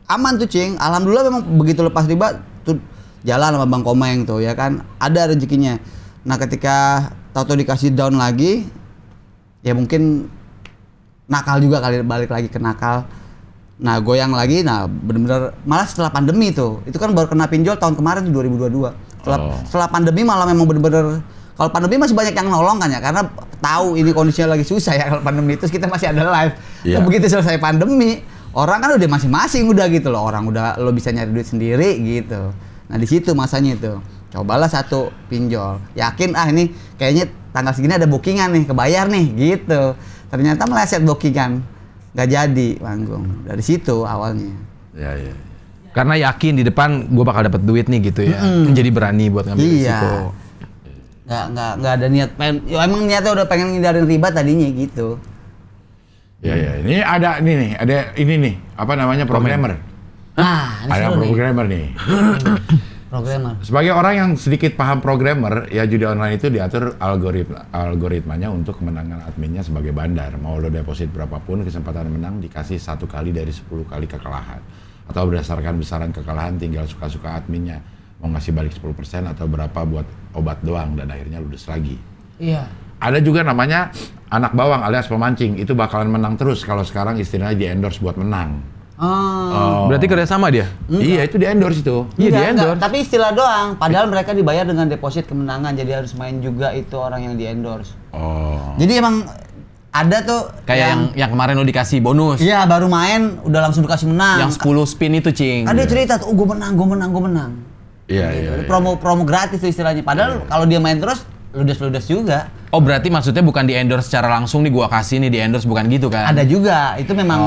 Aman tuh, Cing. Alhamdulillah memang begitu lepas riba tuh jalan sama Bang Komeng tuh ya kan, ada rezekinya. Nah ketika tahu-tahu dikasih down lagi, ya mungkin nakal juga kali, balik lagi ke nakal. Nah goyang lagi, nah bener-bener malah setelah pandemi tuh, itu kan baru kena pinjol tahun kemarin tuh 2022. Setelah pandemi malah memang bener-bener, kalau pandemi masih banyak yang nolong kan ya, karena tahu ini kondisinya lagi susah ya kalau pandemi, terus kita masih ada live. Iya. Nah, begitu selesai pandemi, orang kan udah masing-masing udah gitu loh, orang udah lo bisa nyari duit sendiri gitu. Nah di situ masanya itu, cobalah satu pinjol, yakin ini kayaknya tanggal segini ada bookingan nih, kebayar nih gitu. Ternyata meleset bookingan, nggak jadi manggung. Dari situ awalnya. Ya, ya. karena yakin di depan gue bakal dapat duit nih gitu ya. Jadi berani buat ngambil risiko. Nggak ada niat pengen, ya emang niatnya udah pengen ngindarin riba tadinya gitu. Ya, ya. Ini ada ini nih, apa namanya, programmer. Nah, ini Ada seru nih. programmer nih. Programmer. Sebagai orang yang sedikit paham programmer, ya judi online itu diatur algoritmanya untuk kemenangan adminnya sebagai bandar. Mau lo deposit berapapun, kesempatan menang dikasih 1 kali dari 10 kali kekalahan. Atau berdasarkan besaran kekalahan tinggal suka-suka adminnya. Mau ngasih balik 10% atau berapa buat obat doang dan akhirnya ludes lagi. Iya. Ada juga namanya anak bawang alias pemancing, itu bakalan menang terus kalau sekarang istilahnya di-endorse buat menang. Berarti kerjasama dia? Iya, itu di-endorse itu. Iya, Enggak, di-endorse. tapi istilah doang. Padahal mereka dibayar dengan deposit kemenangan, jadi harus main juga itu orang yang di-endorse. Oh. Jadi emang ada tuh Kayak yang kemarin lo dikasih bonus. iya baru main udah langsung dikasih menang. Yang 10 spin itu, Cing. Ada cerita tuh, gue menang. Iya, iya. iya. Promo gratis tuh istilahnya. Padahal kalau dia main terus ludes juga. Oh, berarti maksudnya bukan di-endorse secara langsung nih gua kasih nih di-endorse, bukan gitu kan? Ada juga. Itu memang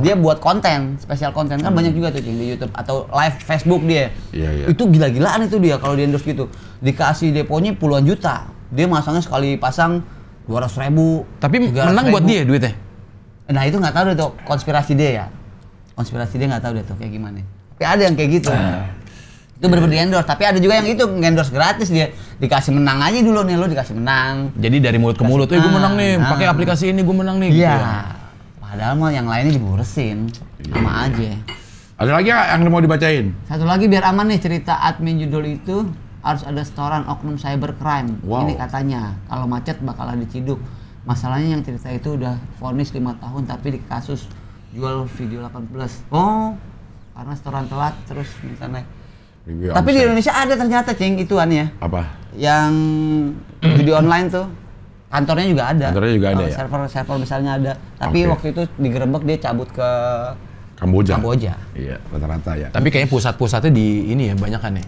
dia buat konten, spesial konten kan banyak juga tuh Cing, di YouTube atau live Facebook dia. Iya, iya. Itu gila-gilaan itu dia kalau di endorse gitu. Dikasih deponya puluhan juta. Dia masangnya sekali pasang 200.000. Tapi menang buat dia duitnya. Nah itu nggak tahu deh tuh konspirasi dia ya. Konspirasi dia nggak tahu deh tuh kayak gimana. Tapi ada yang kayak gitu. Itu bener-bener di-endorse. Tapi ada juga yang itu nge-endorse gratis, dia dikasih menang aja dulu nih, lo dikasih menang. Jadi dari mulut ke mulut, gue menang nih, pakai aplikasi ini gue menang nih. Iya. Gitu ya. Padahal mah yang lainnya diburesin. Sama aja. Ada lagi nggak yang mau dibacain? Satu lagi biar aman nih, cerita admin judul itu harus ada setoran oknum cybercrime. Wow. Ini katanya kalau macet bakalan diciduk. Masalahnya yang cerita itu udah vonis 5 tahun tapi di kasus jual video 18. Oh, karena setoran telat terus minta naik. Review Tapi di omset. Indonesia ada ternyata Cing ituan ya. Apa? Yang judi online tuh kantornya juga ada. Kantornya juga ada ya? Server besarnya ada. Tapi Oke. waktu itu digerebek dia cabut ke Kamboja. Kamboja. Iya, rata-rata ya. Tapi kayaknya pusat-pusatnya di ini ya, banyak kan ya?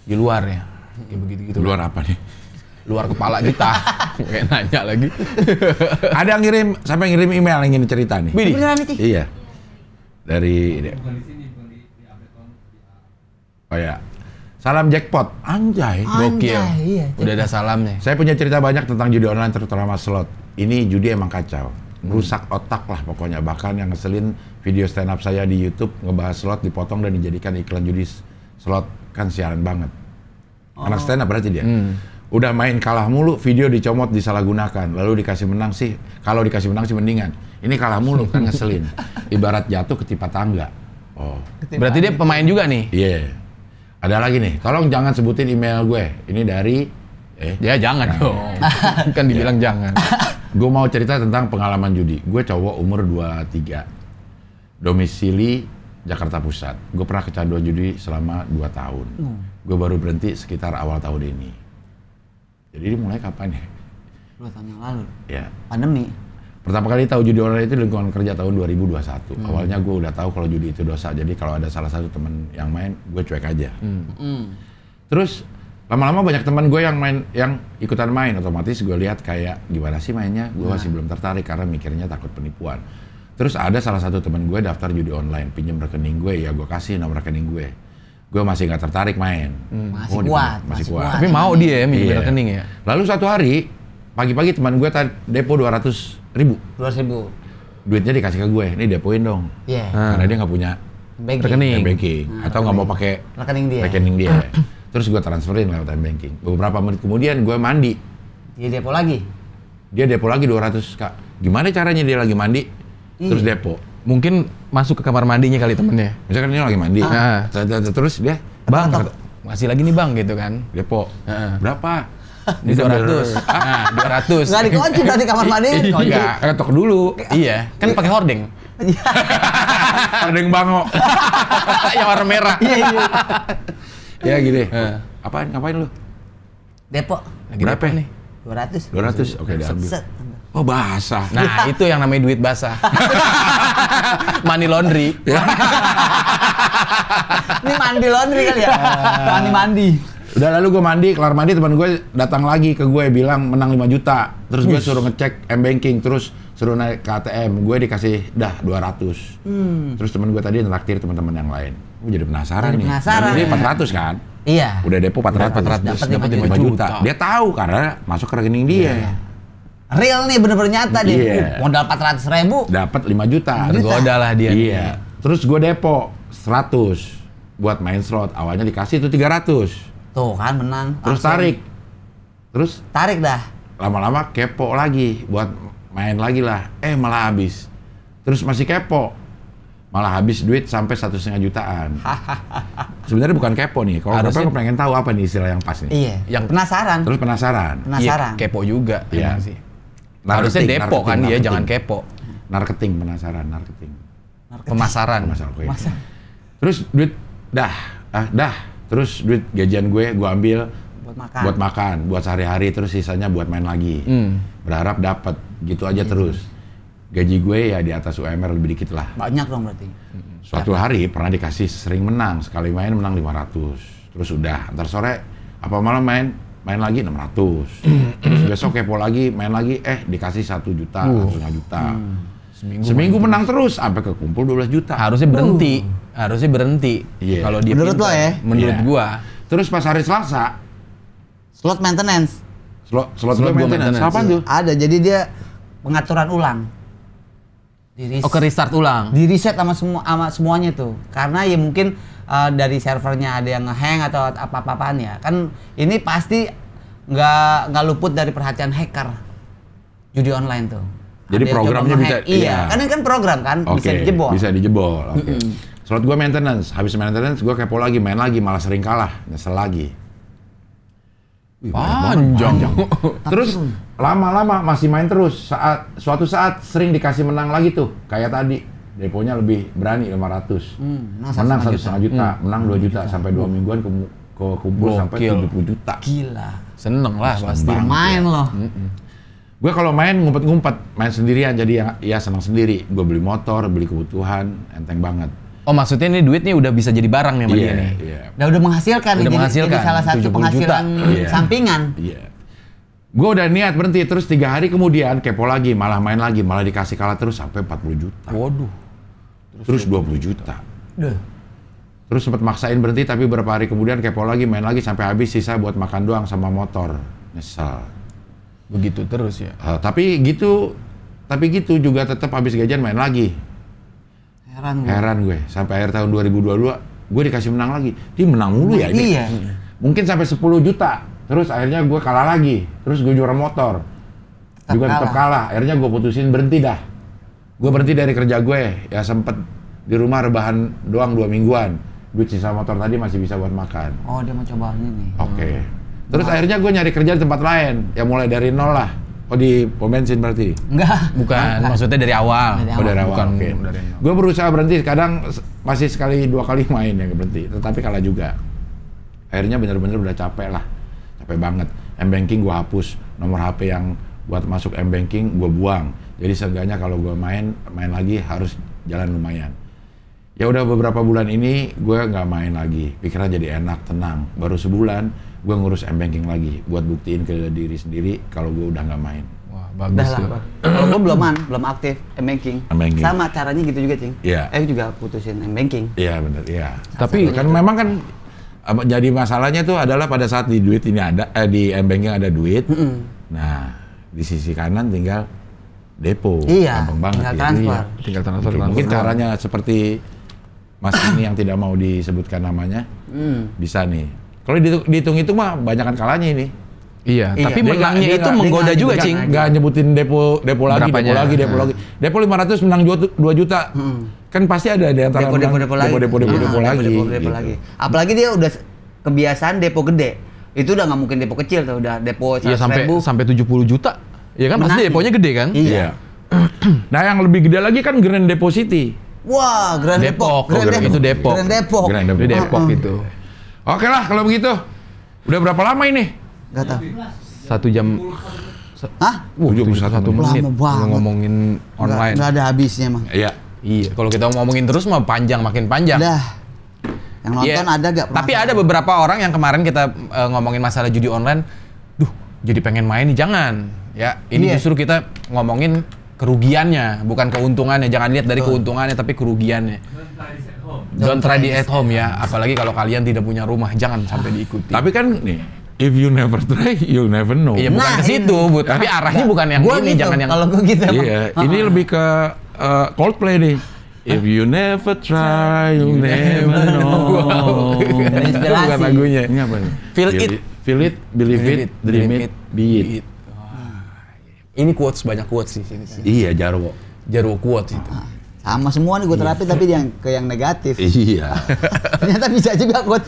Di luar ya? Ya begitu-gitu. Luar apa nih? Luar kepala kita. Kayak nanya lagi. Ada yang ngirim, sampai ngirim email yang ingin cerita nih. Widih. Beneran nih Cing? Iya. Dari Bukan di sini, bukan di update on. oh ya. Salam jackpot, anjay. Gokil. Iya. Udah ada salamnya. Saya punya cerita banyak tentang judi online terutama slot. Ini judi emang kacau. Merusak otak lah pokoknya. Bahkan yang ngeselin video stand up saya di YouTube ngebahas slot dipotong dan dijadikan iklan judi slot, kan siaran banget. Anak stand up berarti dia. Udah main kalah mulu, video dicomot disalahgunakan. Lalu dikasih menang sih, kalau dikasih menang sih mendingan. Ini kalah mulu kan ngeselin. Ibarat jatuh ketimpa tangga. Oh. Berarti dia pemain juga nih? Iya. Ada lagi nih, tolong jangan sebutin email gue. Ini dari Ya jangan dong. Kan dibilang jangan. gue mau cerita tentang pengalaman judi. Gue cowok umur 23. Domisili Jakarta Pusat. Gue pernah kecanduan judi selama 2 tahun. Gue baru berhenti sekitar awal tahun ini. Jadi ini mulai kapan ya? 2 tahun yang lalu. Ya. Pandemi. Pertama kali tahu judi online itu di lingkungan kerja tahun 2021. Awalnya gue udah tahu kalau judi itu dosa. Jadi kalau ada salah satu temen yang main, gue cuek aja. Terus lama-lama banyak teman gue yang ikutan main. Otomatis gue lihat kayak gimana sih mainnya. Gue masih belum tertarik karena mikirnya takut penipuan. Terus ada salah satu teman gue daftar judi online, pinjam rekening gue, ya gue kasih nomor rekening gue. Gue masih nggak tertarik main. Masih kuat. Masih kuat. Tapi mau dia ya minjem Iya. rekening ya? Lalu suatu hari pagi-pagi teman gue depo 200.000. 200.000. Duitnya dikasih ke gue, ini depoin dong. Iya. Karena dia nggak punya Banking. Rekening. banking atau nggak mau pakai Rekening dia. rekening dia. Terus gue transferin lewat banking. Beberapa menit kemudian gue mandi. Dia depo lagi. Dia depo lagi 200 Kak. Gimana caranya dia lagi mandi? Terus depo. Mungkin masuk ke kamar mandinya kali temennya. Misalkan dia lagi mandi. Terus dia Bang, masih lagi nih bang gitu kan. depo. Berapa? Di 200. Nah, 200. Nggak dikunci tadi kamar mandi. kunci. Enggak, ketok dulu. Iya, kan pakai hordeng. Ada yang bango. Yang warna merah. Iya. Ya gini. Apaan? Ngapain lu? Depo. Lagi Berapa depo nih? 200. 200. Oke, diambil. Set. Oh, basah. Nah, itu yang namanya duit basah. Money laundry. Ini mandi laundry kali ya? Mandi. Udah lalu gue mandi, kelar mandi teman gue datang lagi ke gue bilang menang 5 juta. Terus gue suruh ngecek M-Banking, terus suruh naik ke ATM. Gue dikasih dah 200. Terus teman gue tadi nraktir teman-teman yang lain. Gue jadi penasaran Jadi nih. penasaran. Dan ini 400 kan? Iya. Udah depo 400. Dapat 5 5 juta. Dia tahu karena masuk ke rekening dia. Real nih, bener-bener nyata nih. Iya. Modal 400.000. Dapat 5 juta. Tergoda lah dia. Iya. Terus gue depo 100 buat main slot. Awalnya dikasih itu 300. Tuh kan menang. Terus Langsung. tarik. Terus Tarik dah. lama-lama kepo lagi buat main lagi lah. Malah habis. Terus masih kepo. Malah habis duit sampai 1,5 jutaan. Sebenarnya bukan kepo nih. Kalau Harusnya- kepo pengen tahu apa nih istilah yang pas nih. Iya. Yang- penasaran. Terus penasaran. Penasaran. Iya, kepo juga. Iya. Emang sih. Harusnya depo kan dia, jangan kepo. Narketing, penasaran, narketing. Pemasaran. Oke. Masa? Terus duit dah. Terus duit gajian gue ambil Buat makan. buat makan, buat sehari-hari, terus sisanya buat main lagi. Berharap dapat, gitu aja terus. Gaji gue ya di atas UMR lebih dikit lah. Banyak dong berarti. Suatu hari pernah dikasih sering menang, sekali main menang 500. Terus udah, ntar sore apa malam main lagi 600. Terus besok kepo lagi, main lagi, dikasih 1 juta, 1,5 juta. Seminggu menang terus, sampai kekumpul 12 juta. Harusnya berhenti. Harusnya berhenti. Iya. Kalau dia Menurut lo pintar. ya? Menurut Iya. gua. Terus pas hari Selasa, Slot maintenance. slot Slot gue gua maintenance. maintenance. Apa tuh? Ada, jadi dia pengaturan ulang. Oh, ke restart ulang. Di reset sama semuanya tuh. Karena ya mungkin dari servernya ada yang ngehang atau apa-apaan ya. Kan ini pasti nggak luput dari perhatian hacker judi online tuh. Jadi Ada yang programnya coba bisa- nge-hack. Iya, iya. kan ini kan program kan bisa Oke, dijebol. bisa dijebol. Oke. Slot gue maintenance, habis maintenance gue kepo lagi, main lagi, malah sering kalah, nyesel lagi. Wih, banyak banget, Panjang. Terus lama-lama masih main terus. Suatu saat sering dikasih menang lagi tuh, kayak tadi. Deponya lebih berani 500. Menang 1,5 juta, menang 2 juta sampai 2 mingguan kumpul sampai Gokil. 70 juta. Gila. Seneng lah pasti. banget. Main loh. Gue kalau main ngumpet-ngumpet, main sendirian jadi ya senang sendiri. Gue beli motor, beli kebutuhan, enteng banget. Oh, maksudnya ini duit nih udah bisa jadi barang nih sama dia nih. Iya. Nah, udah menghasilkan nih, Udah jadi menghasilkan, salah satu 70 penghasilan juta. Iya. sampingan. Iya. Gue udah niat berhenti, terus 3 hari kemudian kepo lagi, malah main lagi, malah dikasih kalah terus sampai 40 juta. Waduh. Terus 20 juta. Duh. Terus sempat maksain berhenti, tapi beberapa hari kemudian kepo lagi, main lagi sampai habis, sisa buat makan doang sama motor. Nyesel. Begitu terus ya. Tapi gitu juga tetap habis gajian main lagi. Heran gue. Sampai akhir tahun 2022 gue dikasih menang lagi. Dia menang mulu ya ini. Iya. Mungkin sampai 10 juta. Terus akhirnya gue kalah lagi. Terus gue juara motor. Tetap kalah. Akhirnya gue putusin berhenti dah. Gue berhenti dari kerja gue. Ya sempet di rumah rebahan doang 2 mingguan. Duit sisa motor tadi masih bisa buat makan. Oh, dia mau coba ini nih. Oke. Terus akhirnya gue nyari kerja di tempat lain. Ya mulai dari nol lah. Oh di pom bensin berarti? Enggak. Bukan, maksudnya dari awal. Oh dari awal, Bukan oke. dari nol. Gue berusaha berhenti, kadang masih sekali 2 kali main yang berhenti. Tetapi kalah juga. Akhirnya bener-bener udah capek lah. Capek banget. M-Banking gue hapus. Nomor HP yang buat masuk M-Banking gue buang. Jadi seenggaknya kalau gue main lagi harus jalan lumayan. Ya udah beberapa bulan ini gue nggak main lagi, pikiran jadi enak, tenang. Baru sebulan gue ngurus M-Banking lagi, buat buktiin ke diri sendiri kalau gue udah nggak main. Wah, bagus tuh. Kalau gue belum aktif M-Banking. M-Banking. Sama caranya gitu juga, Cing. Iya. Juga putusin M-Banking. Iya benar, iya. Tapi Kan memang kan jadi masalahnya tuh adalah pada saat di duit ini ada, di M-Banking ada duit. Nah, di sisi kanan tinggal depo. Iya, Gampang banget. tinggal gitu. transfer. Iya. tinggal transfer. Mungkin caranya seperti Mas ini yang tidak mau disebutkan namanya, bisa nih. Kalau dihitung-hitung mah banyakan kalahnya ini. Iya, Iya, tapi dia menangnya nggak- itu dia menggoda nggak- juga, dia Cing. Nggak nyebutin depo lagi, Berapanya? depo lagi. Depo 500 menang 2 juta. Kan pasti ada di antara Depo lagi. depo lagi. Depo gitu. lagi. Apalagi dia udah kebiasaan depo gede. Itu udah nggak mungkin depo kecil tuh, udah depo 100.000. Iya sampai 70 juta. Ya kan pasti Menang. deponya gede kan? Iya. Nah yang lebih gede lagi kan Grand Deposity. Wah, Grand Depok. Grand Oh, itu Depok. Grand Depok. Grand Di Depok itu. Oke lah kalau begitu. Udah berapa lama ini? Gak tau. 1 jam. Hah? 71 menit. Lama banget. Ngomongin online. Nggak ada habisnya, Mang. Iya. Iya, kalau kita ngomongin terus mah makin panjang. Dah. Yang nonton Iya. ada gak? Tapi ada beberapa orang yang kemarin kita ngomongin masalah judi online, duh, jadi pengen main nih, jangan. Ya, ini Iya. justru kita ngomongin kerugiannya, bukan keuntungannya. Jangan lihat dari keuntungannya, tapi kerugiannya. Don't try it at home ya, apalagi kalau kalian tidak punya rumah, jangan sampai diikuti. Tapi kan nih, if you never try, you'll never know. Iya, bukan Nah, ke situ, Bud. Tapi arahnya bukan yang Gua ini, gitu, jangan yang kalau gue gitu emang. Iya, ini lebih ke Coldplay nih. If you never try, you'll never know. Inspirasi. Itu bukan lagunya. Ini apa nih? Feel it. Feel it, believe it, dream it, be it. Ini quotes, banyak quotes sih sini. Iya, Jarwo. Jarwo quotes itu. Sama semua nih gue terapin tapi yang ke yang negatif. Iya. Ternyata bisa juga gue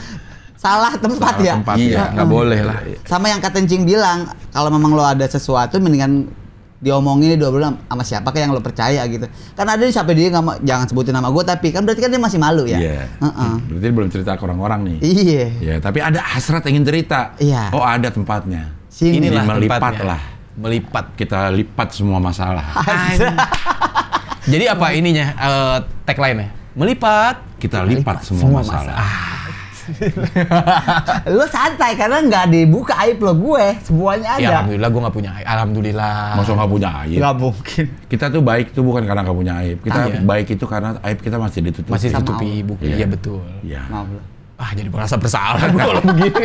salah tempat ya. Tempat Iya. ya, nggak boleh lah. Sama yang Kak Tencing bilang, kalau memang lo ada sesuatu mendingan diomongin dua bulan sama siapa yang lo percaya gitu. Kan ada nih sampai dia nggak mau, jangan sebutin nama gue, tapi kan berarti kan dia masih malu ya. Iya. Berarti belum cerita ke orang-orang nih. Iya. Ya, tapi ada hasrat ingin cerita. Iya. Oh, ada tempatnya. Sini. Inilah melipat tempatnya. lah. Melipat. Kita lipat semua masalah. Jadi apa ininya tagline-nya? Melipat. Kita lipat semua masalah. Lo santai karena nggak dibuka aib lo, gue semuanya Ya ada. alhamdulillah gue nggak punya aib. Alhamdulillah. Masa nggak punya aib? Nggak mungkin. Kita tuh baik tuh bukan karena nggak punya aib. Kita Iya. baik itu karena aib kita masih ditutupi. Masih Sama tutupi Allah. buku. Iya. Iya betul. Iya. Maaf lo. Ah jadi merasa bersalah gue kalau begini.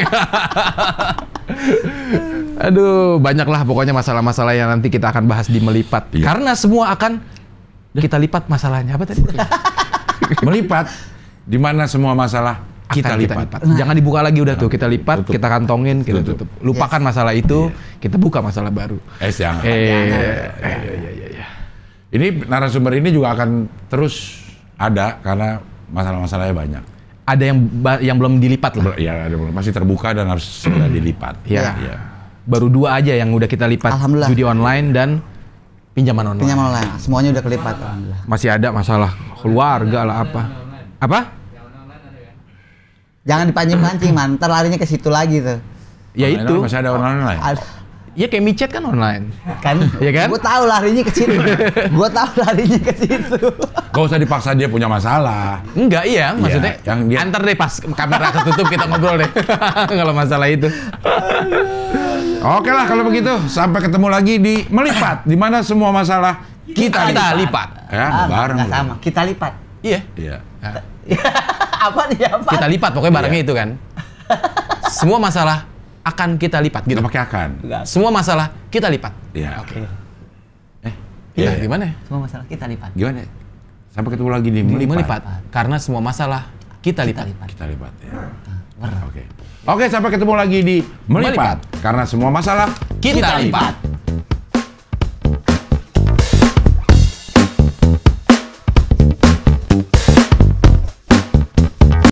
Aduh, banyaklah pokoknya masalah-masalah yang nanti kita akan bahas di Melipat. Iya. Karena semua akan kita lipat masalahnya. Apa tadi? Melipat di mana semua masalah kita Akan lipat. Jangan dibuka lagi udah tuh. Kita lipat, Tutup. kita kantongin, kita Tutup. tutup. Lupakan masalah itu, kita buka masalah baru. Jangan. Iya. Ini narasumber ini juga akan terus ada karena masalah-masalahnya banyak. Ada yang belum dilipat lah. Ya, masih terbuka dan harus segera dilipat. Iya. Iya. Baru 2 aja yang udah kita lipat. Alhamdulillah. Judi online dan pinjaman online. Pinjam online, semuanya udah kelipat. Alhamdulillah. Masih ada masalah keluarga lah apa. Apa? Jangan dipancing-pancing, man. Ntar larinya ke situ lagi tuh. Ya Online itu. Masih ada online. Ya kayak micet kan online. Kan? Iya kan? Gue tahu larinya ke situ. Gue tahu larinya ke situ. Gak usah dipaksa dia punya masalah. Enggak, iya. Maksudnya yang dia- antar deh pas kamera ketutup kita ngobrol deh. Kalau masalah itu. Oke lah kalau begitu, sampai ketemu lagi di Melipat, di mana semua masalah kita Kita lipat. Ya, bareng. Nggak sama. Kita lipat. Iya. Iya. Nah. Apa nih apa? Kita lipat pokoknya barangnya itu kan. Semua masalah akan kita lipat gitu. Nggak pakai akan. Enggak. Semua masalah kita lipat. Iya. Oke. Iya, gimana ya? Semua masalah kita lipat. Gimana? Sampai ketemu lagi di melipat. Karena semua masalah kita lipat. Kita lipat ya. Oke. Oke, sampai ketemu lagi di melipat. Karena semua masalah Kita lipat.